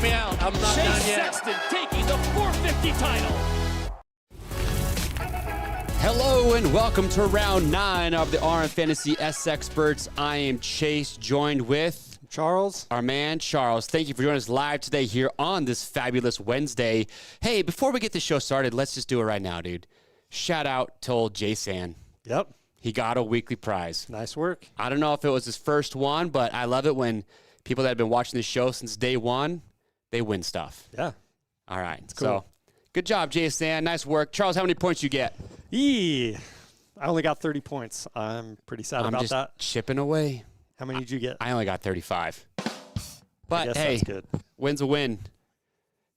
count me out. I'm not done yet. Sexton taking the 450 title. Hello and welcome to round 9 of the RM Fantasy SXperts. I am Chase, joined with Charles. Our man, Charles. Thank you for joining us live today here on this fabulous Wednesday. Hey, before we get the show started, let's just do it right now, dude. Shout out to old Jason. Yep. He got a weekly prize. Nice work. I don't know if it was his first one, but I love it when people that have been watching this show since day one, they win stuff. Yeah. All right. Cool. So, good job, Jason. Nice work. Charles, how many points you get? I only got 30 points. I'm pretty sad about that. I'm just chipping away. How many did you get? I only got 35. But, hey, that's good. Win's a win.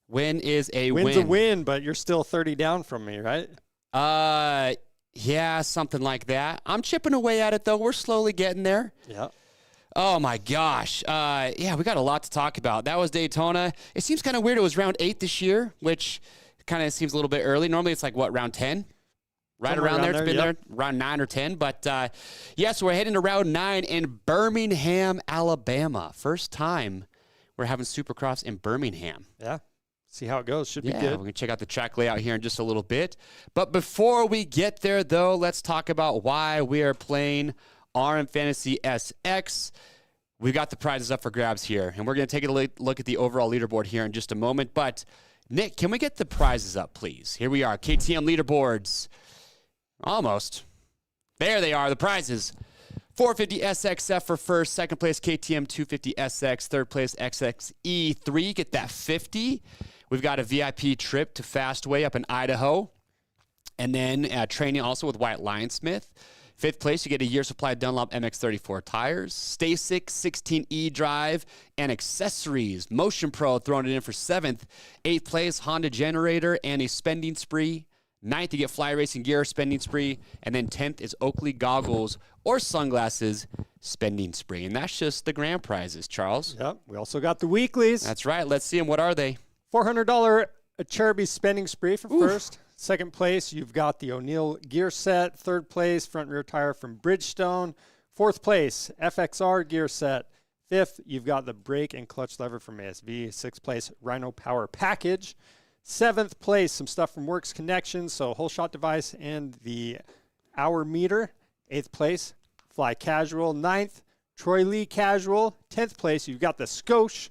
Win is a win. Win's a win, but you're still 30 down from me, right? Yeah, something like that. I'm chipping away at it, though. We're slowly getting there. Yeah. Oh, my gosh. Yeah, we got a lot to talk about. That was Daytona. It seems kind of weird. It was round 8 this year, which kind of seems a little bit early. Normally, it's like, what, round 10? Right around there. It's been there around 9 or 10. But, yes, we're heading to round 9 in Birmingham, Alabama. First time we're having Supercross in Birmingham. Yeah. See how it goes. Should be good. We're going to check out the track layout here in just a little bit. But before we get there, though, let's talk about why we are playing RM Fantasy SX. We've got the prizes up for grabs here, and we're going to take a look at the overall leaderboard here in just a moment. But, Nick, can we get the prizes up, please? Here we are, KTM Leaderboards. Almost. There they are, the prizes. 450 SXF for first, second place KTM 250 SX, third place XXE3. Get that 50. We've got a VIP trip to Fastway up in Idaho. And then training also with Wyatt Lionsmith. Fifth place, you get a year supply of Dunlop MX-34 tires. Stasic 16E drive and accessories. Motion Pro throwing it in for 7th. 8th place, Honda generator and a spending spree. 9th, you get Fly Racing gear, spending spree. And then 10th is Oakley goggles or sunglasses, spending spree. And that's just the grand prizes, Charles. Yep. We also got the weeklies. That's right. Let's see them. What are they? $400 Cherby spending spree for first. Second place, you've got the O'Neill gear set. Third place, front rear tire from Bridgestone. Fourth place, FXR gear set. Fifth, you've got the brake and clutch lever from ASV. Sixth place, Rhino Power package. Seventh place, some stuff from Works Connections, so whole shot device and the hour meter. Eighth place, Fly Casual. Ninth, Troy Lee Casual. 10th place, you've got the Scoche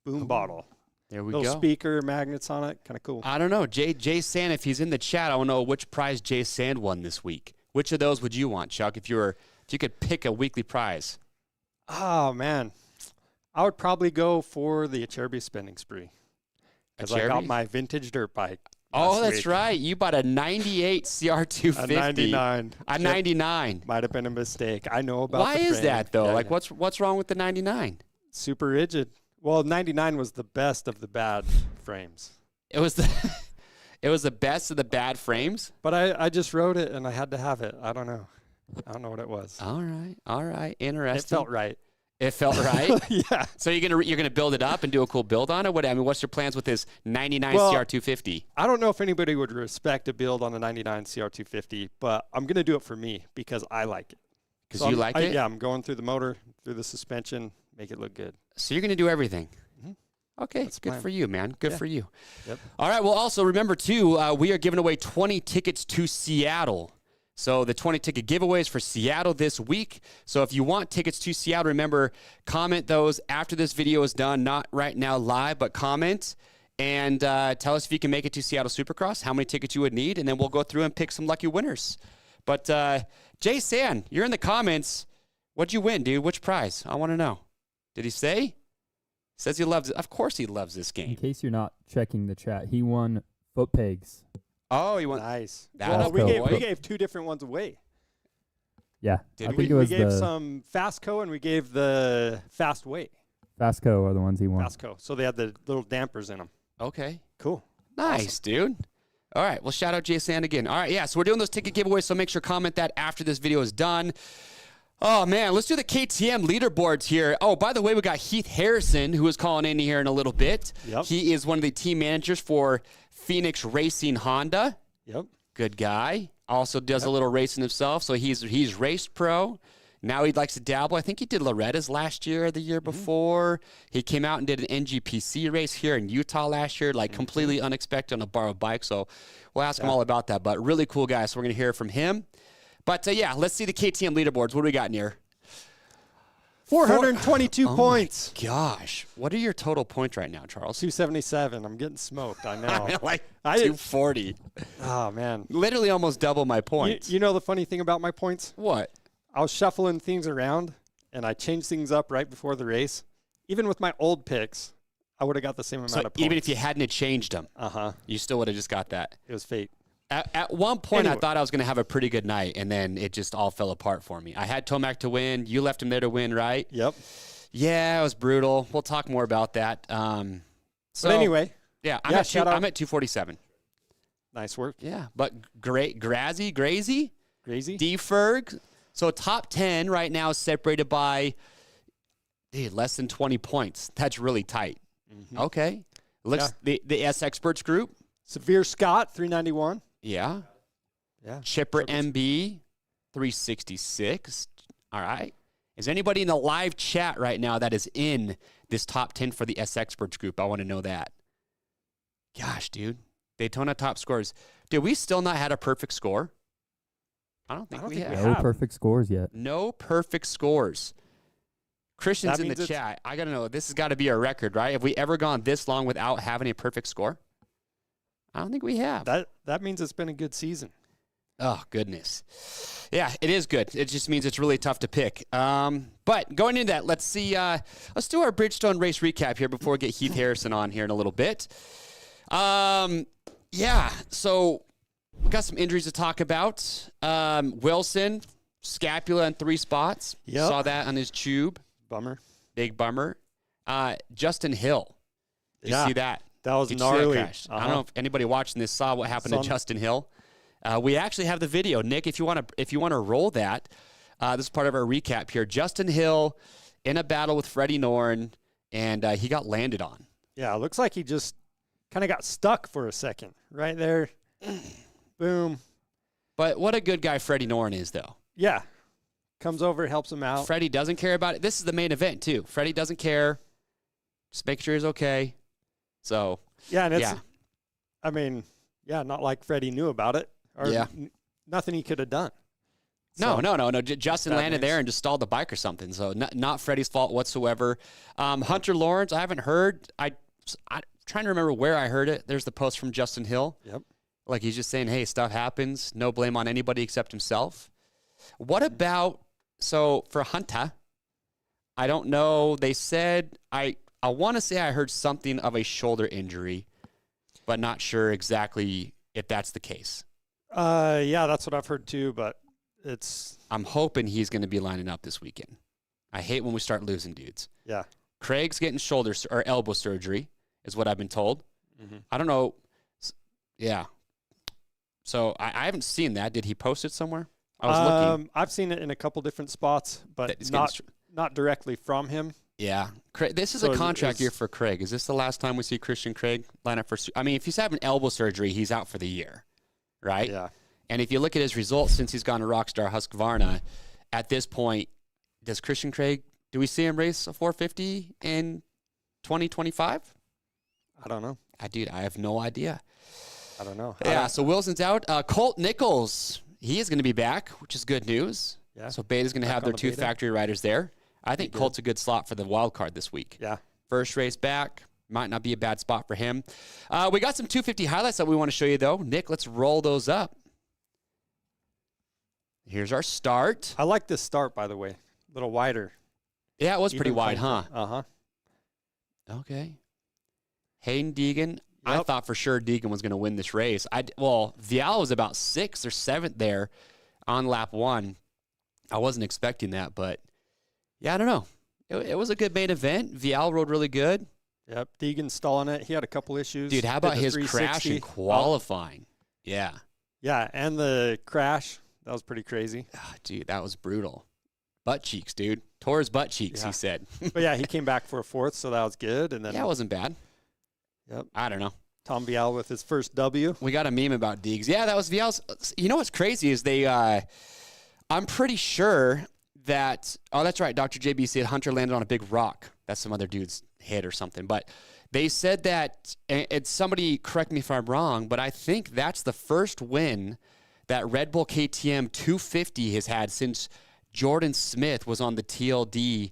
boom bottle. There we Little go. speaker, magnets on it. Kind of cool. I don't know. Jay Sand, if he's in the chat, I want to know which prize Jay Sand won this week. Which of those would you want, Chuck, if you could pick a weekly prize? Oh, man. I would probably go for the Acerbi spending spree. Because I got my vintage dirt bike. Oh, that's week. right. You bought a 98 CR250. A 99. A 99. Might have been a mistake. I know about Why the is frame. that, though? Yeah, like, yeah. what's wrong with the 99? Super rigid. Well, 99 was the best of the bad frames. It was the best of the bad frames? But I just wrote it, and I had to have it. I don't know. I don't know what it was. All right. Interesting. It felt right. It felt right? Yeah. So you're gonna build it up and do a cool build on it? What's your plans with this 99 CR250? I don't know if anybody would respect a build on the 99 CR250, but I'm going to do it for me because I like it. Because you like it? Yeah, I'm going through the motor, through the suspension, make it look good. So you're going to do everything? Mm-hmm. Okay, That's good plan. for you, man. Good for you. Yep. All right, well, also remember, too, we are giving away 20 tickets to Seattle. So the 20 ticket giveaways for Seattle this week. So if you want tickets to Seattle, remember, comment those after this video is done. Not right now live, but comment. And tell us if you can make it to Seattle Supercross, how many tickets you would need, and then we'll go through and pick some lucky winners. But Jay San, you're in the comments. What'd you win, dude? Which prize? I want to know. Did he say? He says he loves it. Of course he loves this game. In case you're not checking the chat, he won foot pegs. Oh, he won. Nice. Well, we gave 2 different ones away. Yeah. Did I we? think it was We gave the some Fastco and we gave the Fastway. Fastco are the ones he won. Fastco. So they had the little dampers in them. Okay. Cool. Nice, Awesome. dude. All right. Well, shout out Jason again. All right. Yeah. So we're doing those ticket giveaways. So make sure to comment that after this video is done. Oh, man. Let's do the KTM leaderboards here. Oh, by the way, we got Heath Harrison, who is calling in here in a little bit. Yep. He is one of the team managers for Phoenix Racing Honda. Yep. Good guy. Also does a little racing himself. So he's race pro. Now he likes to dabble. I think he did Loretta's last year or the year before. He came out and did an NGPC race here in Utah last year, like completely unexpected on a borrowed bike. So we'll ask him all about that. But really cool guy. So we're going to hear from him. But, yeah, let's see the KTM leaderboards. What do we got in here? 422 points. Gosh. What are your total points right now, Charles? 277. I'm getting smoked. I know. Like 240. Oh, man. Literally almost double my points. You know the funny thing about my points? What? I was shuffling things around, and I changed things up right before the race. Even with my old picks, I would have got the same amount of points. Even if you hadn't have changed them, you still would have just got that. It was fate. At one point, I thought I was going to have a pretty good night, and then it just all fell apart for me. I had Tomac to win. You left him there to win, right? Yep. Yeah, it was brutal. We'll talk more about that. But anyway. Yeah, I'm at 247. Nice work. Yeah, but Grazy, D-Ferg. So top 10 right now is separated by less than 20 points. That's really tight. Okay. Looks the SXperts group. Severe Scott, 391. Yeah. Yeah. Chipper MB, 366. All right. Is anybody in the live chat right now that is in this top 10 for the SXperts group? I want to know that. Gosh, dude. Daytona top scores. Did we still not had a perfect score? I don't think we have. No perfect scores yet. No perfect scores. Christian's in the chat. I got to know. This has got to be a record, right? Have we ever gone this long without having a perfect score? I don't think we have. That means it's been a good season. Oh, goodness. Yeah, it is good. It just means it's really tough to pick. But going into that, let's see. Let's do our Bridgestone race recap here before we get Heath Harrison on here in a little bit. Yeah, so we got some injuries to talk about. Wilson, scapula in 3 spots. Yep. Saw that on his tube. Bummer. Big bummer. Justin Hill. Did you see that? That was Did gnarly. You see that crash? I don't know if anybody watching this saw what happened to Justin Hill. We actually have the video. Nick, if you want to roll that, this is part of our recap here. Justin Hill in a battle with Freddie Norn, and he got landed on. Yeah, it looks like he just kind of got stuck for a second right there. Boom. But what a good guy Freddie Norn is, though. Yeah. Comes over, helps him out. Freddie doesn't care about it. This is the main event, too. Freddie doesn't care. Just make sure he's okay. So, yeah, and it's, I mean, not like Freddie knew about it. Or nothing he could have done. So, No. Justin landed there and just stalled the bike or something. So, not Freddie's fault whatsoever. Hunter Lawrence, I haven't heard. I'm trying to remember where I heard it. There's the post from Justin Hill. Yep. Like he's just saying, hey, stuff happens. No blame on anybody except himself. What about, so for Hunter, I don't know. They said, I want to say I heard something of a shoulder injury, but not sure exactly if that's the case. Yeah, that's what I've heard too, but I'm hoping he's going to be lining up this weekend. I hate when we start losing dudes. Yeah. Craig's getting shoulder or elbow surgery is what I've been told. I don't know. Yeah. So I haven't seen that. Did he post it somewhere? I was looking. I've seen it in a couple different spots, but not directly from him. Yeah. This is a contract year for Craig. Is this the last time we see Christian Craig line up for? I mean, if he's having elbow surgery, he's out for the year, right? Yeah. And if you look at his results since he's gone to Rockstar Husqvarna, at this point, does Christian Craig, do we see him race a 450 in 2025? I don't know. I have no idea. I don't know. Yeah, so Wilson's out. Colt Nichols, he is going to be back, which is good news. Yeah. So Beta's going to have their 2 factory riders there. I think Colt's a good slot for the wild card this week. Yeah. First race back. Might not be a bad spot for him. We got some 250 highlights that we want to show you, though. Nick, let's roll those up. Here's our start. I like this start, by the way. A little wider. Yeah, it was pretty wide, huh? Uh-huh. Okay. Hayden Deegan. Yep. I thought for sure Deegan was going to win this race. Vial was about 6th or 7th there on lap 1. I wasn't expecting that, but yeah, I don't know. It was a good main event. Vial rode really good. Yep, Deegan stalling it. He had a couple issues. Dude, how about his crash in qualifying? Yeah. Yeah, and the crash. That was pretty crazy. Oh, dude, that was brutal. Butt cheeks, dude. Tore his butt cheeks, he said. But yeah, he came back for a 4th, so that was good. And then it wasn't bad. Yep. I don't know. Tom Vial with his first W. We got a meme about Deegs. Yeah, that was Vial's. You know what's crazy is I'm pretty sure that, oh, that's right. Dr. JB said Hunter landed on a big rock. That's some other dude's head or something. But they said that, and somebody correct me if I'm wrong, but I think that's the first win that Red Bull KTM 250 has had since Jordan Smith was on the TLD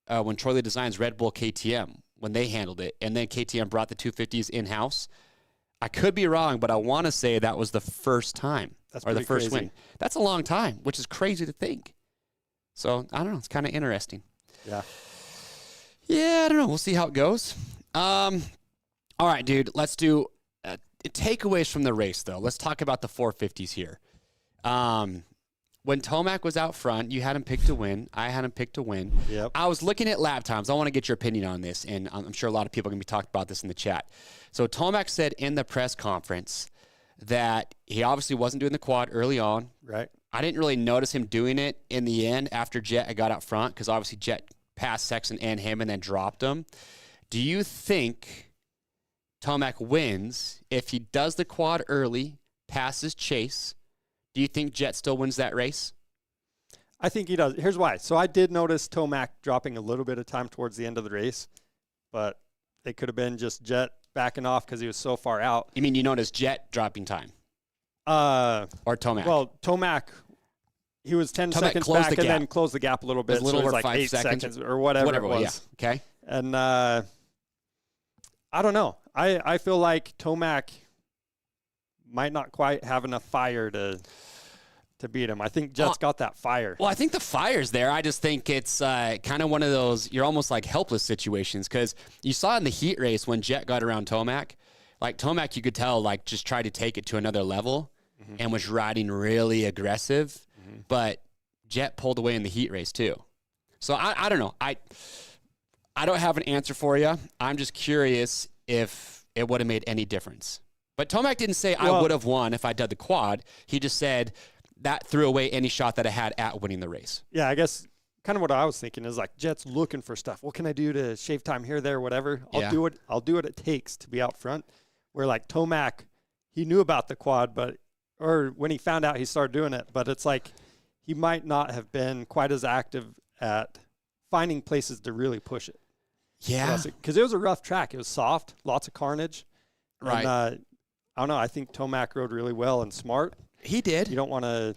when Troy Lee Designs Red Bull KTM, when they handled it. And then KTM brought the 250s in-house. I could be wrong, but I want to say that was the first time. That's or the first crazy. win. That's a long time, which is crazy to think. So, I don't know. It's kind of interesting. Yeah. Yeah, I don't know. We'll see how it goes. All right, dude. Let's do takeaways from the race, though. Let's talk about the 450s here. When Tomac was out front, you had him picked to win. I had him picked to win. Yep. I was looking at lap times. I want to get your opinion on this, and I'm sure a lot of people are going to be talking about this in the chat. So Tomac said in the press conference that he obviously wasn't doing the quad early on. Right. I didn't really notice him doing it in the end after Jett got out front, because obviously Jett passed Sexton and him and then dropped him. Do you think Tomac wins if he does the quad early, passes Chase? Do you think Jett still wins that race? I think he does. Here's why. So I did notice Tomac dropping a little bit of time towards the end of the race, but it could have been just Jett backing off because he was so far out. You mean you noticed Jett dropping time? Or Tomac? Well, Tomac, he was 10 Tomac seconds closed back the and gap. then closed the gap a little bit. It was a little so it was over like 5 8 seconds. or whatever it was. Yeah. Okay. And I don't know. I feel like Tomac might not quite have enough fire to beat him. I think Jett's got that fire. Well, I think the fire's there. I just think it's kind of one of those, you're almost like helpless situations, because you saw in the heat race when Jett got around Tomac, like Tomac, you could tell, like, just tried to take it to another level and was riding really aggressive, but Jett pulled away in the heat race too. So I don't know. I don't have an answer for you. I'm just curious if it would have made any difference. But Tomac didn't say I would have won if I did the quad. He just said that threw away any shot that I had at winning the race. Yeah, I guess kind of what I was thinking is like Jett's looking for stuff. What can I do to shave time here, there, whatever? I'll do what it takes to be out front. Where like Tomac, he knew about the quad, or when he found out, he started doing it. But it's like he might not have been quite as active at finding places to really push it. Yeah. Because it was a rough track. It was soft, lots of carnage. Right. And, I don't know. I think Tomac rode really well and smart. He did. You don't want to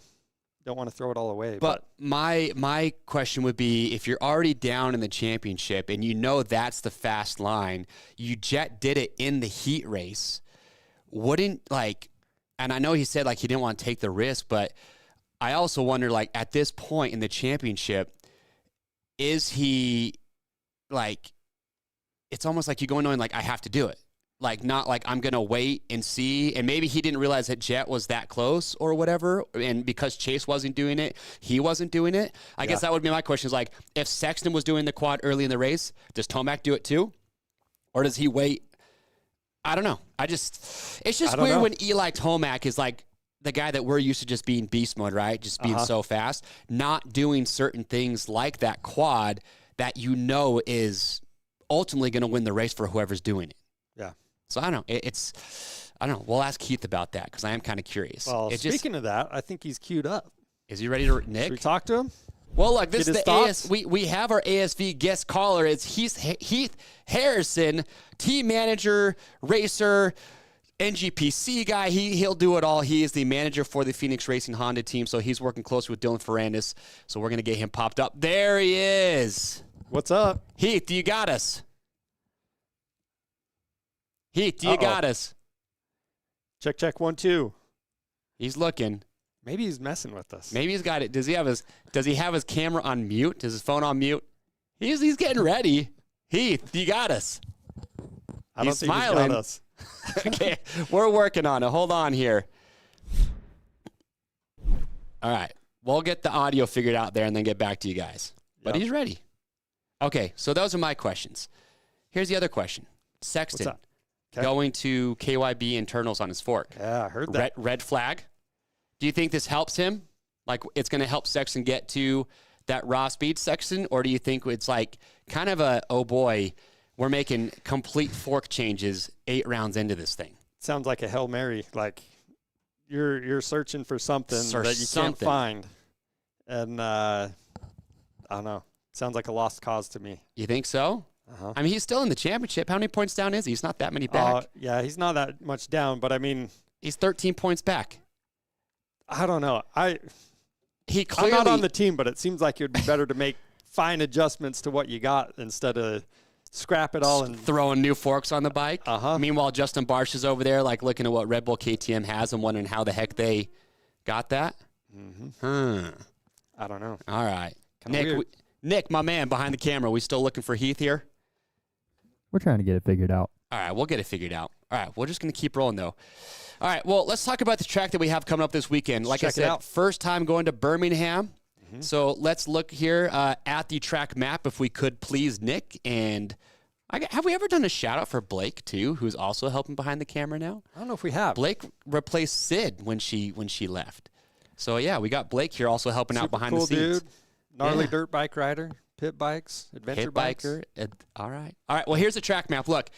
throw it all away. But my question would be, if you're already down in the championship and you know that's the fast line, Jett did it in the heat race, wouldn't, like, and I know he said, like, he didn't want to take the risk, but I also wonder, like, at this point in the championship, is he, like, it's almost like you go knowing, like, I have to do it. Like, not like I'm going to wait and see. And maybe he didn't realize that Jett was that close or whatever. And because Chase wasn't doing it, he wasn't doing it. I guess that would be my question, is like, if Sexton was doing the quad early in the race, does Tomac do it too? Or does he wait? I don't know. It's just weird when Eli Tomac is like the guy that we're used to just being beast mode, right? Just being so fast, not doing certain things like that quad that is ultimately going to win the race for whoever's doing it. Yeah. So I don't know. I don't know. We'll ask Heath about that because I am kind of curious. Well, speaking of that, I think he's queued up. Is he ready to, Nick? Should we talk to him? Well, look, this Get is the we have our ASV guest caller. It's Heath Harrison, team manager, racer, NGPC guy. He'll do it all. He is the manager for the Phoenix Racing Honda team, so he's working closely with Dylan Ferrandis. So we're going to get him popped up. There he is. What's up? Heath, you got us. Heath, you got us. Check 1 2. He's looking. Maybe he's messing with us. Maybe he's got it. Does he have his camera on mute? Is his phone on mute? He's getting ready. Heath, you got us. I don't he's think smiling. He's got us. Okay, we're working on it. Hold on here. All right. We'll get the audio figured out there and then get back to you guys. But he's ready. Okay, so those are my questions. Here's the other question. Sexton. What's up? Okay. Going to KYB internals on his fork. Yeah, I heard that. Red flag. Do you think this helps him? Like, it's going to help Sexton get to that raw speed section? Or do you think it's like kind of a, oh boy, we're making complete fork changes 8 rounds into this thing? Sounds like a Hail Mary. Like you're searching for something that you can't find. And I don't know. Sounds like a lost cause to me. You think so? Uh-huh. I mean, he's still in the championship. How many points down is he? He's not that many back. Yeah, he's not that much down, but I mean, He's 13 points back. I don't know. I'm Clearly, not on the team, but it seems like it would be better to make fine adjustments to what you got instead of scrap it all and throwing new forks on the bike. Uh-huh. Meanwhile, Justin Barsh is over there, like looking at what Red Bull KTM has and wondering how the heck they got that. I don't know. All right, Kinda weird. Nick, my man behind the camera. We still looking for Heath here? We're trying to get it figured out. All right, we'll get it figured out. All right, we're just going to keep rolling, though. All right, well, let's talk about the track that we have coming up this weekend. Like I said, first time going to Birmingham. So let's look here at the track map, if we could, please, Nick. And have we ever done a shout-out for Blake, too, who's also helping behind the camera now? I don't know if we have. Blake replaced Sid when she left. So, yeah, we got Blake here also helping out behind the scenes. Dude. Gnarly dirt bike rider, pit bikes, adventure Hit bikes. biker. All right. All right, well, here's the track map. Look,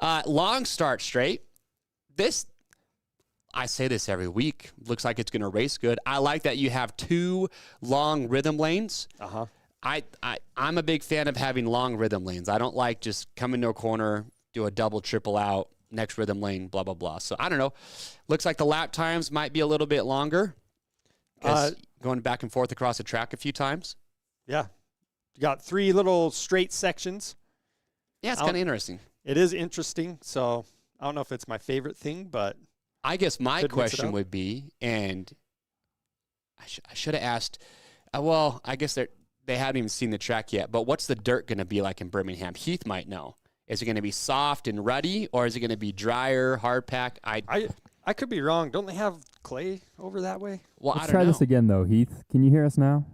long start straight. I say this every week. Looks like it's going to race good. I like that you have 2 long rhythm lanes. Uh-huh. I'm a big fan of having long rhythm lanes. I don't like just come into a corner, do a double, triple out, next rhythm lane, blah, blah, blah. So, I don't know. Looks like the lap times might be a little bit longer. Going back and forth across the track a few times. Yeah. You got 3 little straight sections. Yeah, it's kind of interesting. It is interesting. So I don't know if it's my favorite thing, but I guess my question would be, and I should have asked, well, I guess they haven't even seen the track yet, but what's the dirt going to be like in Birmingham? Heath might know. Is it going to be soft and ruddy, or is it going to be drier, hard pack? I could be wrong. Don't they have clay over that way? Well, Let's I don't try know. this again, though. Heath, can you hear us now?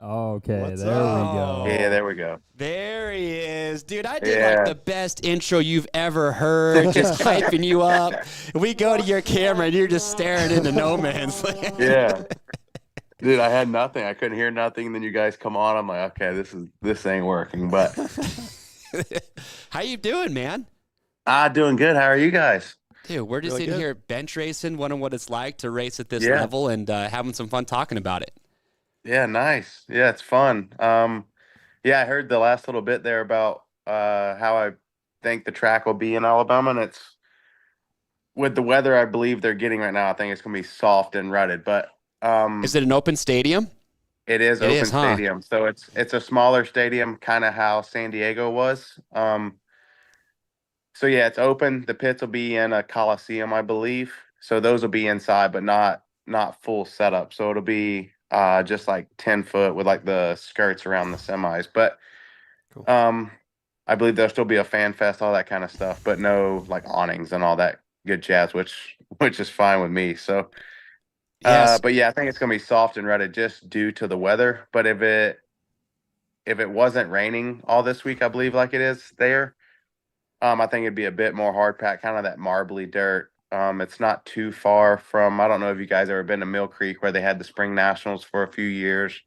Okay, What's there up? we go. Yeah, there we go. There he is. Dude, I did like the best intro you've ever heard, just hyping you up. We go to your camera, and you're just staring into no man's land. Yeah. Dude, I had nothing. I couldn't hear nothing. And then you guys come on. I'm like, okay, this ain't working. But How you doing, man? doing good. How are you guys? Dude, we're just Really sitting good. here bench racing, wondering what it's like to race at this Yeah. level and having some fun talking about it. Yeah, nice. Yeah, it's fun. Yeah, I heard the last little bit there about how I think the track will be in Alabama, and it's with the weather I believe they're getting right now. I think it's gonna be soft and rutted, but Is it an open stadium? it is It open is, huh? stadium, so it's a smaller stadium, kind of how San Diego was. So yeah, it's open. The pits will be in a Coliseum, I believe. So those will be inside, but not full setup. So it'll be just like 10 foot with like the skirts around the semis. But Cool. I believe there'll still be a fan fest, all that kind of stuff, but no like awnings and all that good jazz, which is fine with me. So Yes. but yeah, I think it's gonna be soft and rutted just due to the weather. But if it wasn't raining all this week, I believe like it is there, I think it'd be a bit more hard pack, kind of that marbly dirt. It's not too far from, I don't know if you guys ever been to Mill Creek where they had the Spring Nationals for a few years.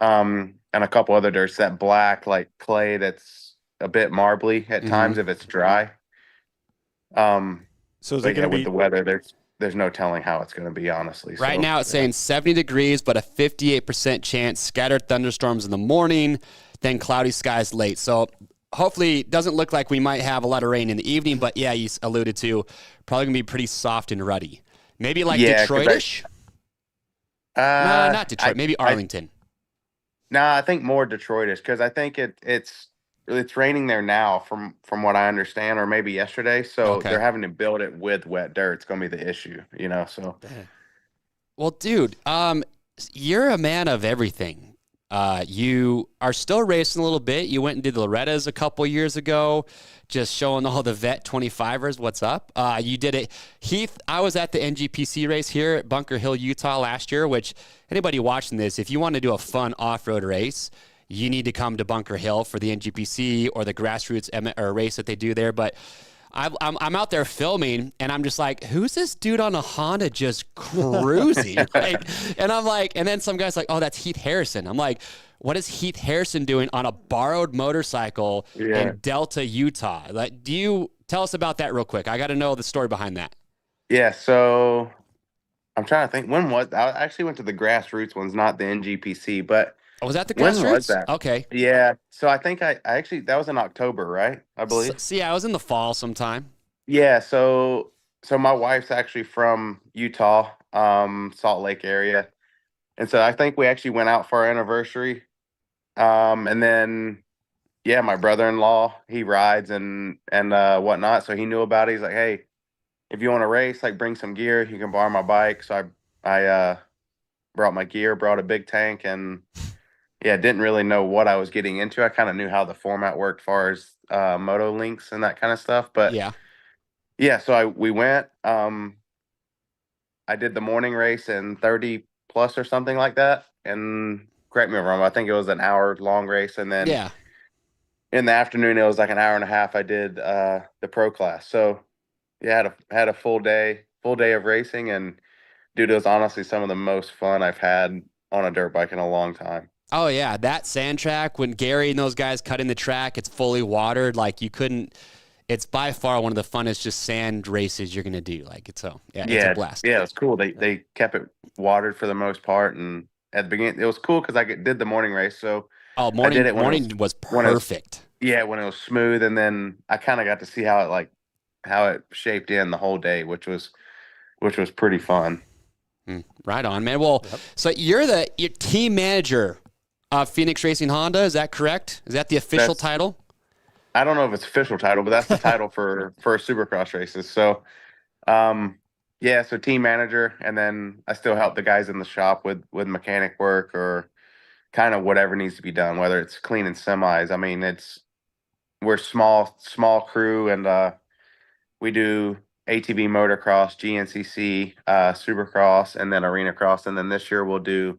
And a couple other dirts, that black like clay that's a bit marbly at times if it's dry. So is But it yeah, going to with be the weather, there's no telling how it's going to be, honestly. Right So, now it's saying 70 degrees, but a 58% chance, scattered thunderstorms in the morning, then cloudy skies late. So hopefully it doesn't look like we might have a lot of rain in the evening, but yeah, you alluded to probably going to be pretty soft and ruddy. Maybe like Yeah, 'cause Detroit-ish? No, not Detroit. Maybe Arlington. I think more Detroitish, because I think it's raining there now from what I understand, or maybe yesterday. So Okay. they're having to build it with wet dirt. It's going to be the issue, so. Well, dude, you're a man of everything. You are still racing a little bit. You went and did Loretta's a couple years ago, just showing all the vet 25ers what's up. You did it. Heath, I was at the NGPC race here at Bunker Hill, Utah last year, which anybody watching this, if you want to do a fun off-road race, you need to come to Bunker Hill for the NGPC or the grassroots or race that they do there. But I'm out there filming, and I'm just like, who's this dude on a Honda just cruising? And then some guy's like, oh, that's Heath Harrison. I'm like, what is Heath Harrison doing on a borrowed motorcycle in Delta, Utah? Like, do you tell us about that real quick? I got to know the story behind that. Yeah, so I'm trying to think. I actually went to the grassroots ones, not the NGPC, but Oh, was that the When was grassroots? that? Okay. Yeah. So I think I actually, that was in October, right? I believe. So, yeah, I was in the fall sometime. Yeah. So my wife's actually from Utah, Salt Lake area. And so I think we actually went out for our anniversary. And then, yeah, my brother-in-law, he rides and whatnot. So he knew about it. He's like, hey, if you want to race, like bring some gear, you can borrow my bike. So I brought my gear, brought a big tank, and yeah, didn't really know what I was getting into. I kind of knew how the format worked, as far as moto links and that kind of stuff. But Yeah. yeah, so we went. I did the morning race in 30 plus or something like that. And correct me if I'm wrong, I think it was an hour long race, and then Yeah. in the afternoon it was like an hour and a half. I did the pro class. So yeah, had a full day of racing, and dude, it was honestly some of the most fun I've had on a dirt bike in a long time. Oh yeah, that sand track when Gary and those guys cut in the track, it's fully watered. Like you couldn't. It's by far one of the funnest just sand races you're gonna do. Like it's it's a blast. Yeah, it was cool. They kept it watered for the most part, and at the beginning it was cool because did the morning race. So Oh, I did it when morning was when it was perfect. when it was smooth, and then I kind of got to see how it shaped in the whole day, which was pretty fun. Right on, man. Well, so you're your team manager of Phoenix Racing Honda. Is that correct? Is that the official title? I don't know if it's official title, but that's the title for Supercross races. So, yeah, so team manager, and then I still help the guys in the shop with mechanic work or kind of whatever needs to be done, whether it's cleaning semis. I mean, we're small crew, and we do ATV motocross, GNCC, Supercross, and then arena cross, and then this year we'll do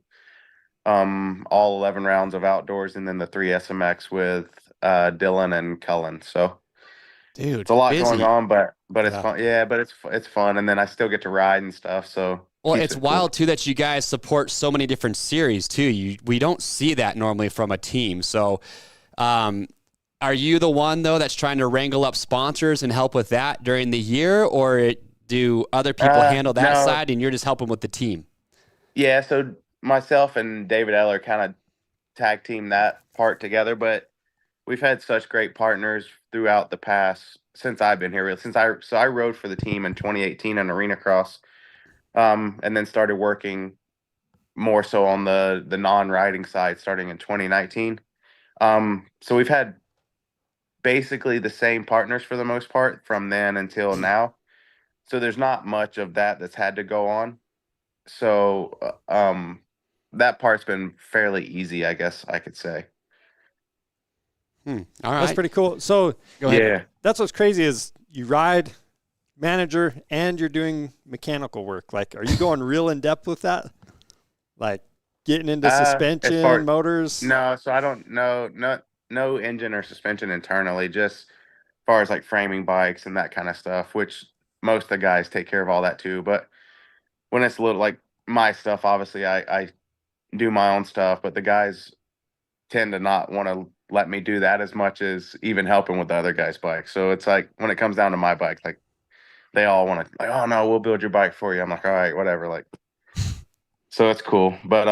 all 11 rounds of outdoors, and then the 3 SMX with Dylan and Cullen. So Dude, it's a lot busy. going on, but it's fun. Yeah, but it's fun, and then I still get to ride and stuff. So well, it's wild too that you guys support so many different series too. We don't see that normally from a team. So, are you the one though that's trying to wrangle up sponsors and help with that during the year, or do other people handle that side and you're just helping with the team? Yeah, so myself and David Eller kind of tag team that part together, but we've had such great partners throughout the past since I've been here. I rode for the team in 2018 in arena cross, and then started working more so on the non-riding side starting in 2019. So we've had basically the same partners for the most part from then until now. So there's not much of that's had to go on. So that part's been fairly easy, I guess I could say. All right. That's pretty cool. So Go ahead. Yeah. that's what's crazy is you ride, manager, and you're doing mechanical work. Like, are you going real in depth with that? Like getting into suspension, motors? No, so I don't know, no engine or suspension internally, just as far as like framing bikes and that kind of stuff, which most of the guys take care of all that too. But when it's a little like my stuff, obviously I do my own stuff, but the guys tend to not want to let me do that as much as even helping with the other guys' bikes. So it's like when it comes down to my bike, like they all want to like, oh no, we'll build your bike for you. I'm like, all right, whatever. Like, so it's cool. But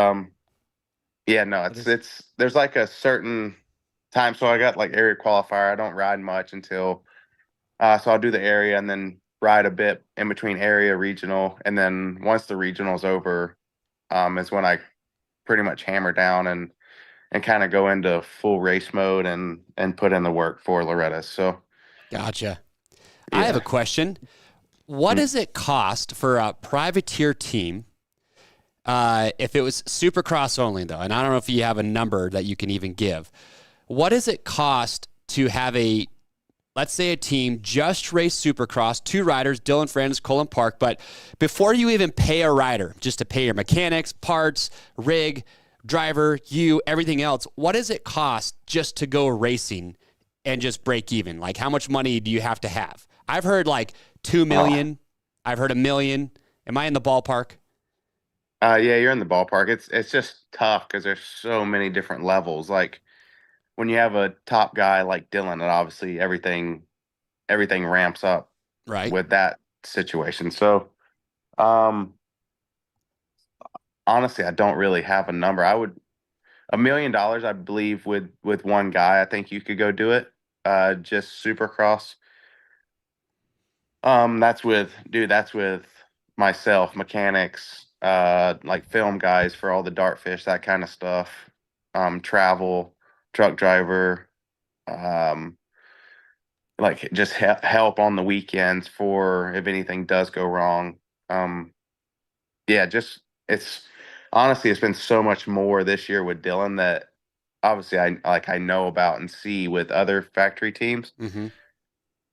yeah, no, it's there's like a certain time. So I got like area qualifier. I don't ride much until so I'll do the area and then ride a bit in between area, regional, and then once the regional's over, is when I pretty much hammer down and kind of go into full race mode and put in the work for Loretta's. So Gotcha. yeah. I have a question. What does it cost for a privateer team if it was Supercross only, though? And I don't know if you have a number that you can even give. What does it cost to have let's say a team just race Supercross, 2 riders, Dylan Ferrandis, Colin Park, but before you even pay a rider, just to pay your mechanics, parts, rig, driver, everything else, what does it cost just to go racing and just break even? Like, how much money do you have to have? I've heard like 2 million. I've heard $1 million. Am I in the ballpark? Yeah, you're in the ballpark. It's just tough because there's so many different levels. Like when you have a top guy like Dylan, and obviously everything ramps up Right. with that situation. So, honestly, I don't really have a number. $1 million, I believe, with one guy. I think you could go do it. Just Supercross. That's with myself, mechanics, like film guys for all the dartfish, that kind of stuff. Travel, truck driver, um, like just help on the weekends for if anything does go wrong. Yeah, just it's been so much more this year with Dylan that obviously I know about and see with other factory teams, Mm-hmm.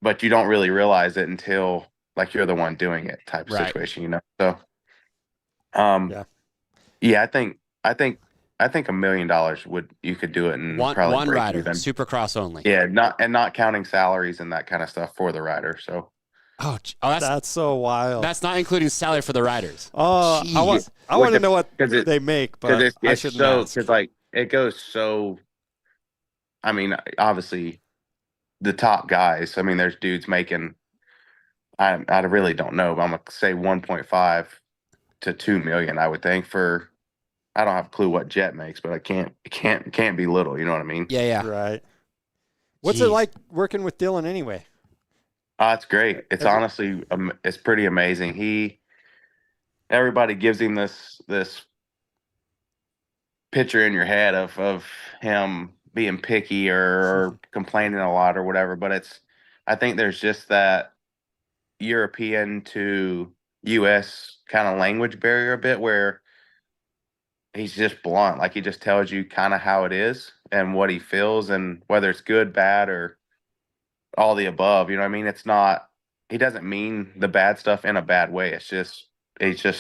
but you don't really realize it until like you're the one doing it type of Right. situation, you know. So Yeah. yeah, I think $1 million you could do it and probably One break rider, even. Supercross only. Yeah, not counting salaries and that kind of stuff for the rider. So Oh, That's so wild. that's not including salary for the riders. Oh, Jeez. I want to know what because they make, because but I it's shouldn't so ask. because like it goes so. I mean, obviously the top guys. I mean, there's dudes making. I really don't know, but I'm gonna say 1.5 to 2 million. I would think for. I don't have a clue what Jett makes, but it can't be little. You know what I mean? Yeah, yeah. Right. What's it Jeez. like working with Dylan anyway? It's great. It's honestly, it's pretty amazing. Everybody gives him this picture in your head of him being picky or complaining a lot or whatever. But I think there's just that European to U.S. kind of language barrier a bit where he's just blunt. Like he just tells you kind of how it is and what he feels and whether it's good, bad, or all the above. You know what I mean? He doesn't mean the bad stuff in a bad way. It's just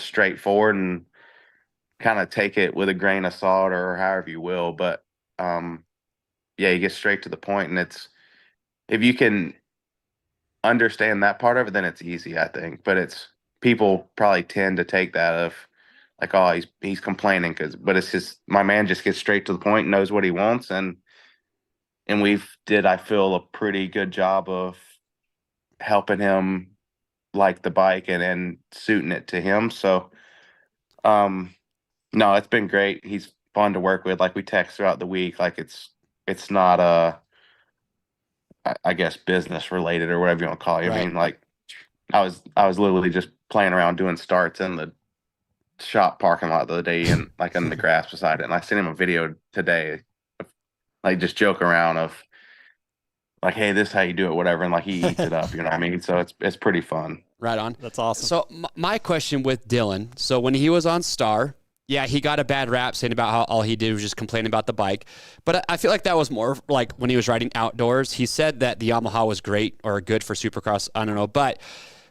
straightforward and kind of take it with a grain of salt or however you will. But yeah, you get straight to the point, and if you can understand that part of it, then it's easy, I think. But people probably tend to take that of like, oh, he's complaining but it's just my man just gets straight to the point, knows what he wants, and I feel a pretty good job of helping him like the bike and suiting it to him. So no, it's been great. He's fun to work with. Like we text throughout the week. Like it's not I guess business related or whatever you want to call it. Right. I mean, like I was literally just playing around doing starts in the shop parking lot the other day and like in the grass beside it. And I sent him a video today, like just joke around of like, hey, this is how you do it, whatever, and like he eats it up. You know what I mean? So it's pretty fun. Right on. That's awesome. So my question with Dylan, so when he was on Star, yeah, he got a bad rap saying about how all he did was just complain about the bike. But I feel like that was more like when he was riding outdoors. He said that the Yamaha was great or good for Supercross. I don't know. But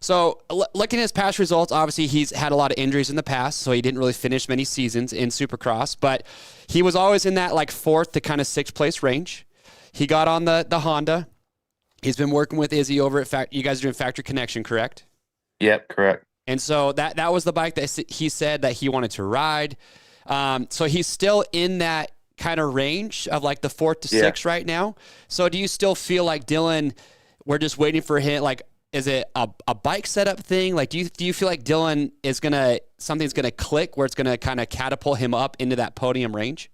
so looking at his past results, obviously he's had a lot of injuries in the past, so he didn't really finish many seasons in Supercross. But he was always in that like 4th to kind of 6th place range. He got on the Honda. He's been working with Izzy over at you guys are doing Factory Connection, correct? Yep, correct. And so that was the bike that he said that he wanted to ride. So he's still in that kind of range of like the 4th to 6th right now. So do you still feel like Dylan, we're just waiting for him? Like, is it a bike setup thing? Like, do you feel like Dylan is something's gonna click where it's gonna kind of catapult him up into that podium range?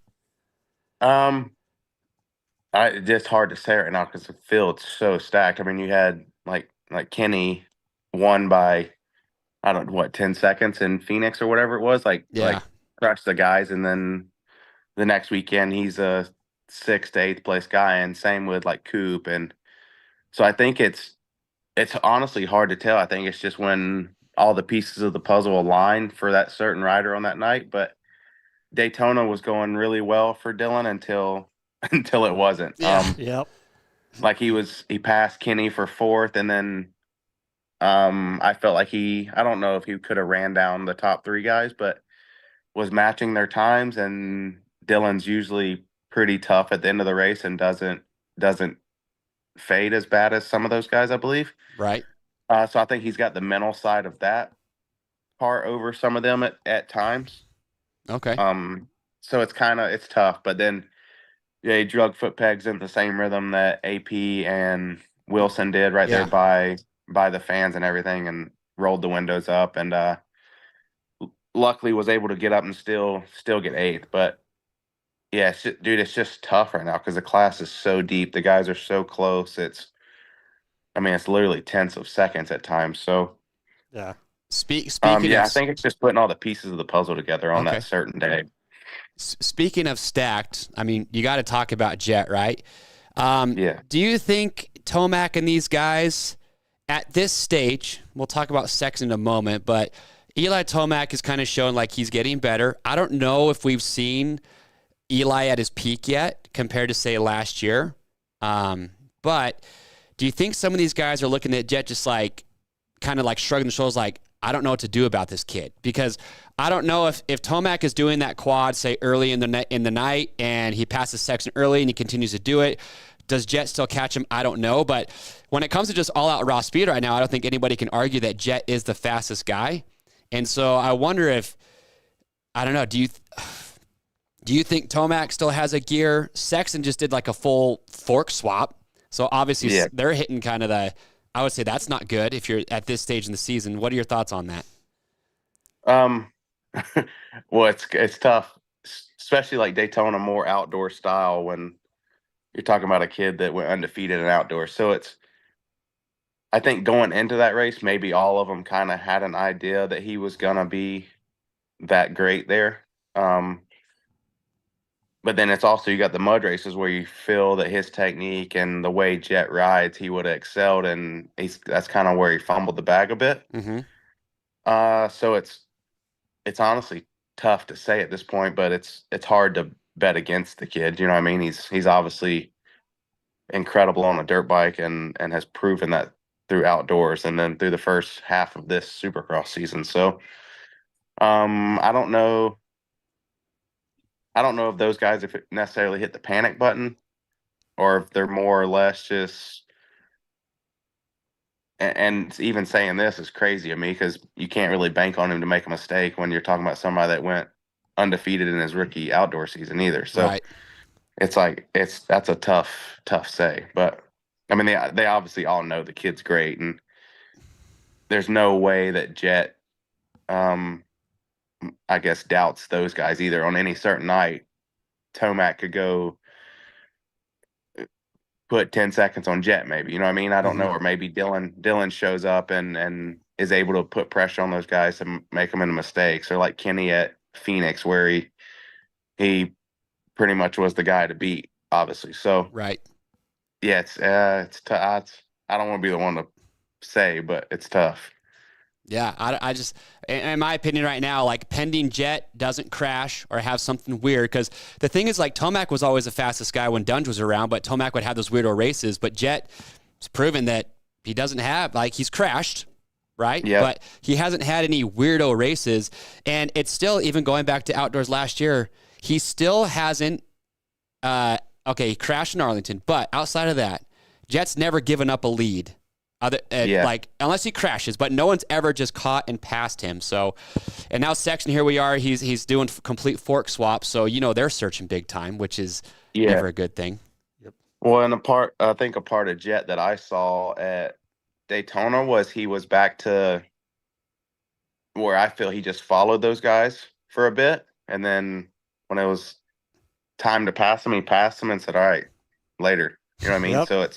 It's just hard to say right now because the field's so stacked. I mean, you had like Kenny won by I don't know what 10 seconds in Phoenix or whatever it was. Like crushed the guys, and then the next weekend he's a 6th to 8th place guy, and same with like Coop. And so I think it's honestly hard to tell. I think it's just when all the pieces of the puzzle align for that certain rider on that night. But Daytona was going really well for Dylan until it wasn't. Yep. Like he passed Kenny for 4th, and then I felt like I don't know if he could have ran down the top 3 guys, but was matching their times. And Dylan's usually pretty tough at the end of the race and doesn't fade as bad as some of those guys, I believe. Right. So I think he's got the mental side of that part over some of them at times. Okay. So it's tough, but then yeah, he drug foot pegs in the same rhythm that AP and Wilson did there by the fans and everything, and rolled the windows up, and luckily was able to get up and still get 8th. But Yeah, dude, it's just tough right now because the class is so deep. The guys are so close. I mean, it's literally tenths of seconds at times. So, Yeah. Speaking yeah, of I think it's just putting all the pieces of the puzzle together on okay. that certain day. Speaking of stacked, I mean, you got to talk about Jett, right? Yeah. Do you think Tomac and these guys at this stage, we'll talk about sex in a moment, but Eli Tomac is kind of showing like he's getting better. I don't know if we've seen Eli at his peak yet compared to, say, last year. But do you think some of these guys are looking at Jett just like kind of like shrugging the shoulders like, I don't know what to do about this kid? Because I don't know if Tomac is doing that quad, say, early in the night and he passes Sexton early and he continues to do it. Does Jett still catch him? I don't know. But when it comes to just all-out raw speed right now, I don't think anybody can argue that Jett is the fastest guy. And so I wonder if, I don't know, do you think Tomac still has a gear? Sexton just did like a full fork swap. So obviously they're hitting kind of I would say that's not good if you're at this stage in the season. What are your thoughts on that? Well, it's tough, especially like Daytona, more outdoor style when you're talking about a kid that went undefeated in outdoors. So I think going into that race, maybe all of them kind of had an idea that he was going to be that great there. But then it's also, you got the mud races where you feel that his technique and the way Jett rides, he would have excelled, and that's kind of where he fumbled the bag a bit. Mm-hmm. So it's honestly tough to say at this point, but it's hard to bet against the kid. You know what I mean? He's obviously incredible on a dirt bike and has proven that through outdoors and then through the first half of this Supercross season. So I don't know. I don't know if those guys if it necessarily hit the panic button or if they're more or less just and even saying this is crazy to me because you can't really bank on him to make a mistake when you're talking about somebody that went undefeated in his rookie outdoor season either. So right. it's like that's a tough say. But I mean they obviously all know the kid's great and there's no way that Jett I guess doubts those guys either. On any certain night, Tomac could go put 10 seconds on Jett, maybe. You know what I mean? I don't know. Or maybe Dylan shows up and is able to put pressure on those guys to make them into mistakes. Or like Kenny at Phoenix, where he pretty much was the guy to beat, obviously. So right. Yeah, it's tough. I don't want to be the one to say, but it's tough. Yeah, I just, in my opinion right now, like pending Jett doesn't crash or have something weird. Because the thing is, like, Tomac was always the fastest guy when Dunge was around, but Tomac would have those weirdo races. But Jett has proven that he doesn't have, like, he's crashed, right? Yeah. But he hasn't had any weirdo races. And it's still, even going back to outdoors last year, he still hasn't, okay, he crashed in Arlington. But outside of that, Jett's never given up a lead. Like unless he crashes, but no one's ever just caught and passed him. So, and now Sexton, here we are. He's doing complete fork swaps. So they're searching big time, which is never a good thing. Yep. Well, and I think a part of Jett that I saw at Daytona was he was back to where I feel he just followed those guys for a bit, and then when it was time to pass him, he passed them and said, "All right, later." You know what I mean? Yep. So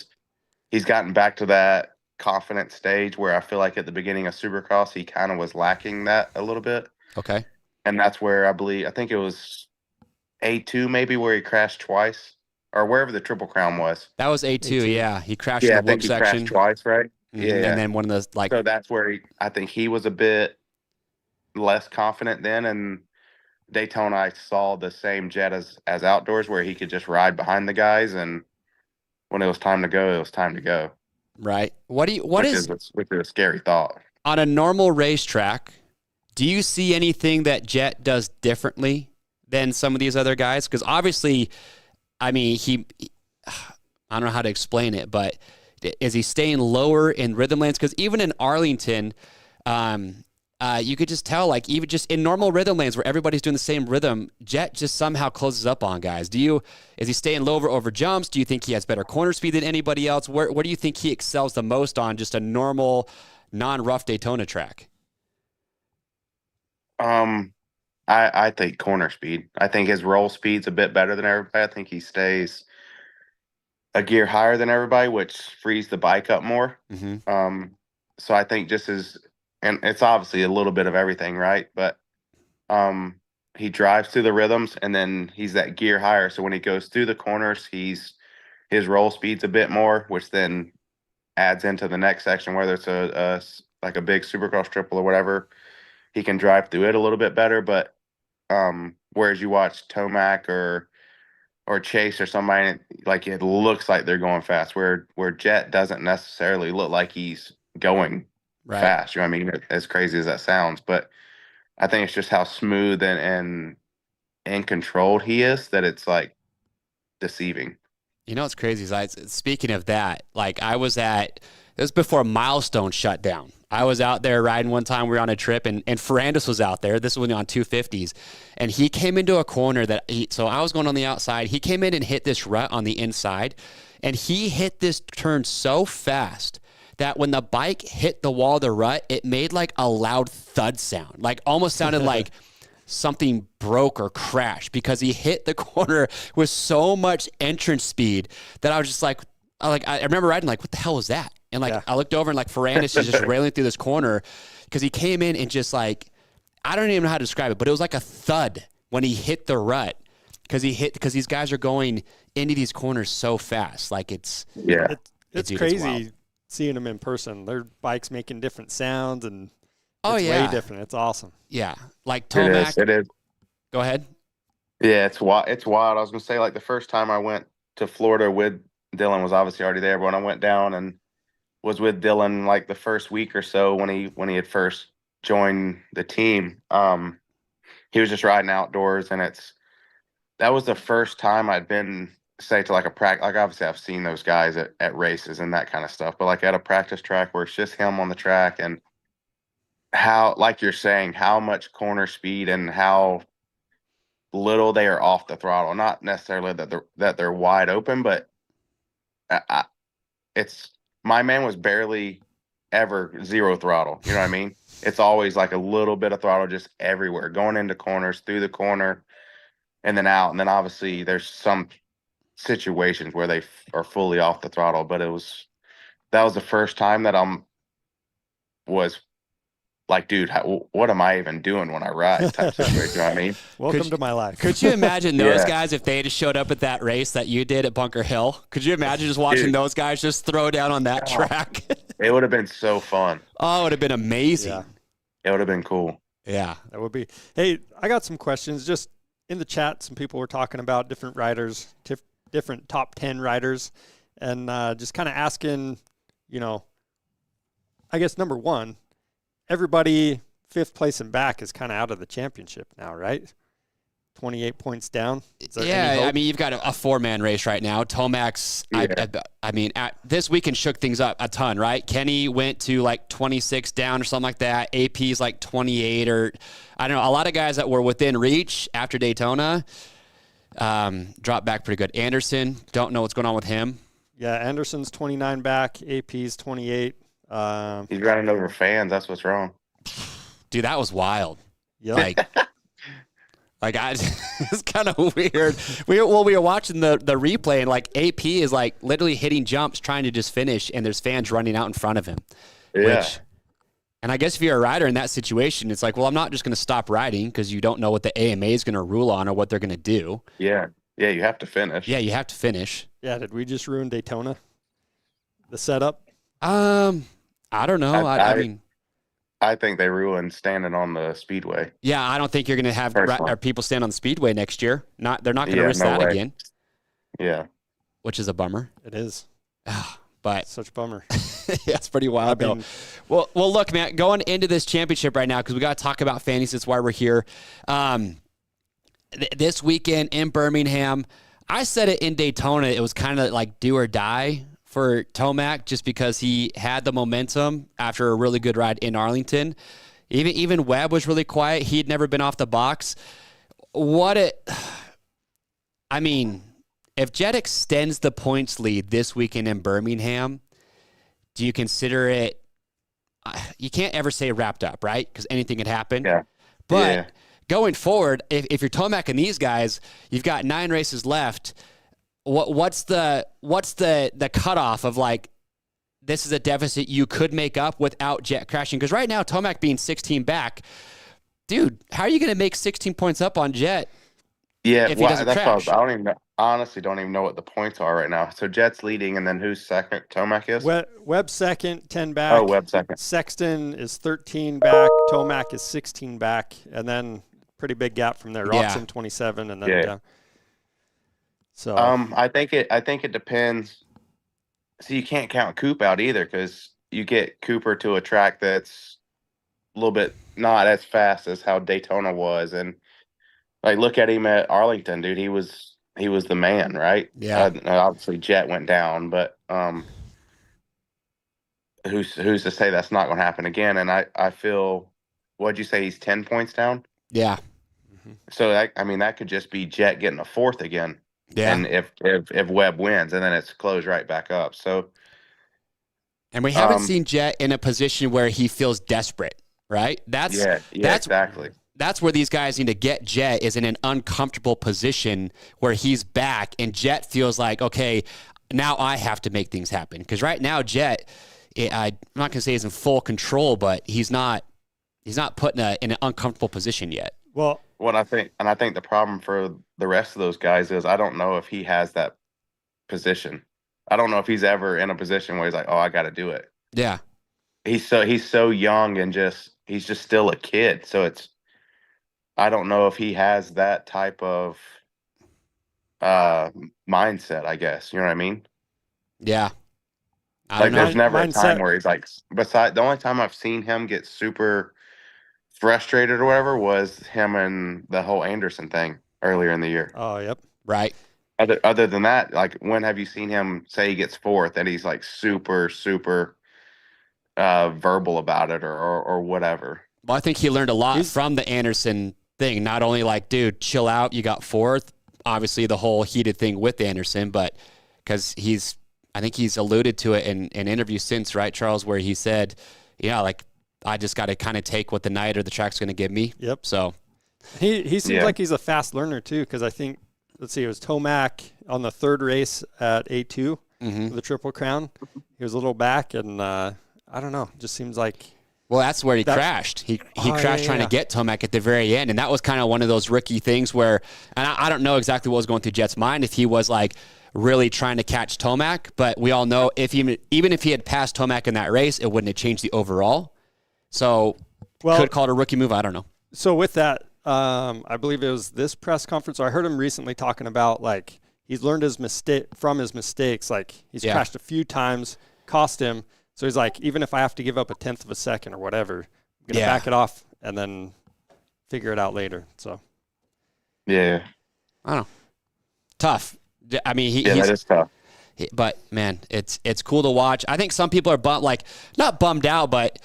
he's gotten back to that confident stage where I feel like at the beginning of Supercross he kind of was lacking that a little bit. Okay. And that's where I think it was A2 maybe where he crashed twice or wherever the Triple Crown was. That was A2, yeah. He crashed in the whoop section. Crashed twice, right? Mm-hmm. Yeah. And then one of those So that's where I think he was a bit less confident then, and Daytona I saw the same Jett as outdoors where he could just ride behind the guys, and when it was time to go, it was time to go. Right. Which is a scary thought. On a normal racetrack, do you see anything that Jett does differently than some of these other guys? Because obviously, I mean, I don't know how to explain it, but is he staying lower in rhythm lanes? Because even in Arlington, you could just tell, like, even just in normal rhythm lanes where everybody's doing the same rhythm, Jett just somehow closes up on guys. Is he staying lower over jumps? Do you think he has better corner speed than anybody else? Where do you think he excels the most on just a normal, non-rough Daytona track? I think corner speed. I think his roll speed's a bit better than everybody. I think he stays a gear higher than everybody, which frees the bike up more. Mm-hmm. So I think and it's obviously a little bit of everything, right? But he drives through the rhythms, and then he's that gear higher. So when he goes through the corners, his roll speed's a bit more, which then adds into the next section, whether it's like a big Supercross triple or whatever. He can drive through it a little bit better, but whereas you watch Tomac or Chase or somebody, like it looks like they're going fast, where Jett doesn't necessarily look like he's going fast. You know what I mean? As crazy as that sounds, but I think it's just how smooth and controlled he is that it's like deceiving. You know what's crazy is speaking of that, like it was before Milestone shut down. I was out there riding one time. We were on a trip, and Ferrandis was out there. This was on 250s, and he came into a corner so I was going on the outside. He came in and hit this rut on the inside, and he hit this turn so fast that when the bike hit the wall of the rut, it made like a loud thud sound, like almost sounded like something broke or crashed, because he hit the corner with so much entrance speed that I was just like I remember riding like, what the hell was that? And I looked over and like Ferrandis is just railing through this corner, because he came in and just like, I don't even know how to describe it, but it was like a thud when he hit the rut, because these guys are going into these corners so fast. Like it's crazy seeing them in person. Their bikes making different sounds, and way different. It's awesome. Yeah. Like Tomac. It is. Go ahead. Yeah, it's wild. It's wild. I was gonna say, like, the first time I went to Florida with Dylan was obviously already there, but when I went down and was with Dylan like the first week or so when he had first joined the team, he was just riding outdoors, and that was the first time I'd been, say, to like a practice. Like, obviously I've seen those guys at races and that kind of stuff, but like at a practice track where it's just him on the track, and how, like you're saying, how much corner speed and how little they are off the throttle. Not necessarily that they're wide open, but it's, my man was barely ever zero throttle. You know what I mean? It's always like a little bit of throttle just everywhere, going into corners, through the corner, and then out. And then obviously there's some situations where they are fully off the throttle, but that was the first time that was like, dude, what am I even doing when I ride? Type situation, you know what I mean? Welcome to my life. Could you imagine those guys if they just showed up at that race that you did at Bunker Hill? Could you imagine just watching those guys just throw down on that track? It would have been so fun. Oh, it would have been amazing. Yeah. It would have been cool. Yeah. That would be. Hey, I got some questions. Just in the chat, some people were talking about different riders, different top 10 riders, and just kind of asking, I guess number one, everybody 5th place and back is kind of out of the championship now, right? 28 points down. Yeah, I mean, you've got a 4-man race right now. Tomac's, I mean, this weekend shook things up a ton, right? Kenny went to like 26 down or something like that. AP's like 28, or I don't know. A lot of guys that were within reach after Daytona dropped back pretty good. Anderson, don't know what's going on with him. Yeah, Anderson's 29 back. AP's 28. He's running over fans. That's what's wrong. Dude, that was wild. Yep. It's kind of weird. We were watching the replay, and like AP is like literally hitting jumps trying to just finish, and there's fans running out in front of him. Yeah. And I guess if you're a rider in that situation, it's like, well, I'm not just going to stop riding, because you don't know what the AMA is going to rule on or what they're going to do. Yeah. Yeah, you have to finish. Yeah, you have to finish. Yeah, did we just ruin Daytona? The setup? I don't know. I mean, I think they ruined standing on the speedway. Yeah, I don't think you're going to have people stand on the speedway next year. They're not going to risk that again. Yeah, which is a bummer. It is. But such a bummer. Yeah, it's pretty wild though. Well, look, man, going into this championship right now, because we got to talk about fantasy. That's why we're here. This weekend in Birmingham, I said it in Daytona. It was kind of like do or die for Tomac, just because he had the momentum after a really good ride in Arlington. Even Webb was really quiet. He'd never been off the box. I mean, if Jett extends the points lead this weekend in Birmingham, do you consider it? You can't ever say wrapped up, right? Because anything could happen. Yeah. But going forward, if you're Tomac and these guys, you've got 9 races left. What's the cutoff of like, this is a deficit you could make up without Jett crashing? Because right now, Tomac being 16 back, dude, how are you going to make 16 points up on Jett? Yeah, if he doesn't crash? I don't even know. Honestly, don't even know what the points are right now. So Jett's leading, and then who's second? Tomac is? Webb second, 10 back. Oh, Webb second. Sexton is 13 back. Tomac is 16 back. And then pretty big gap from there. Roxon 27 and then down. So I think it depends. So you can't count Coop out either, because you get Cooper to a track that's a little bit not as fast as how Daytona was, and like look at him at Arlington, dude. He was the man, right? Yeah. Obviously, Jett went down, but who's to say that's not going to happen again? And I feel, what'd you say? He's 10 points down. Yeah. So that could just be Jett getting a 4th again. Yeah. And if Webb wins, and then it's closed right back up. So. And we haven't seen Jett in a position where he feels desperate, right? That's exactly. That's where these guys need to get Jett, is in an uncomfortable position where he's back and Jett feels like, okay, now I have to make things happen. Because right now, Jett, I'm not going to say he's in full control, but he's not put in an uncomfortable position yet. Well, I think the problem for the rest of those guys is I don't know if he has that position. I don't know if he's ever in a position where he's like, oh, I got to do it. Yeah. He's so young and he's just still a kid. So I don't know if he has that type of mindset, I guess. You know what I mean? Yeah. There's never a time where he's like, the only time I've seen him get super frustrated or whatever was him and the whole Anderson thing earlier in the year. Oh, yep. Right. Other than that, like, when have you seen him say he gets 4th and he's like super, super verbal about it or whatever? Well, I think he learned a lot from the Anderson thing. Not only like, dude, chill out, you got 4th. Obviously, the whole heated thing with Anderson, but because I think he's alluded to it in an interview since, right, Charles, where he said, yeah, like, I just got to kind of take what the night or the track's going to give me. Yep. So he seems like he's a fast learner too, because I think, let's see, it was Tomac on the 3rd race at A2, the Triple Crown. He was a little back, and I don't know, just seems like. Well, that's where he crashed. He crashed trying to get Tomac at the very end, and that was kind of one of those rookie things where, and I don't know exactly what was going through Jett's mind, if he was like really trying to catch Tomac, but we all know even if he had passed Tomac in that race, it wouldn't have changed the overall. So could call it a rookie move. I don't know. So with that, I believe it was this press conference. I heard him recently talking about like he's learned from his mistakes. Like he's crashed a few times, cost him. So he's like, even if I have to give up a 1/10 of a second or whatever, I'm gonna back it off and then figure it out later. So yeah, I don't know. Tough. I mean, that is tough. But man, it's cool to watch. I think some people are not bummed out, but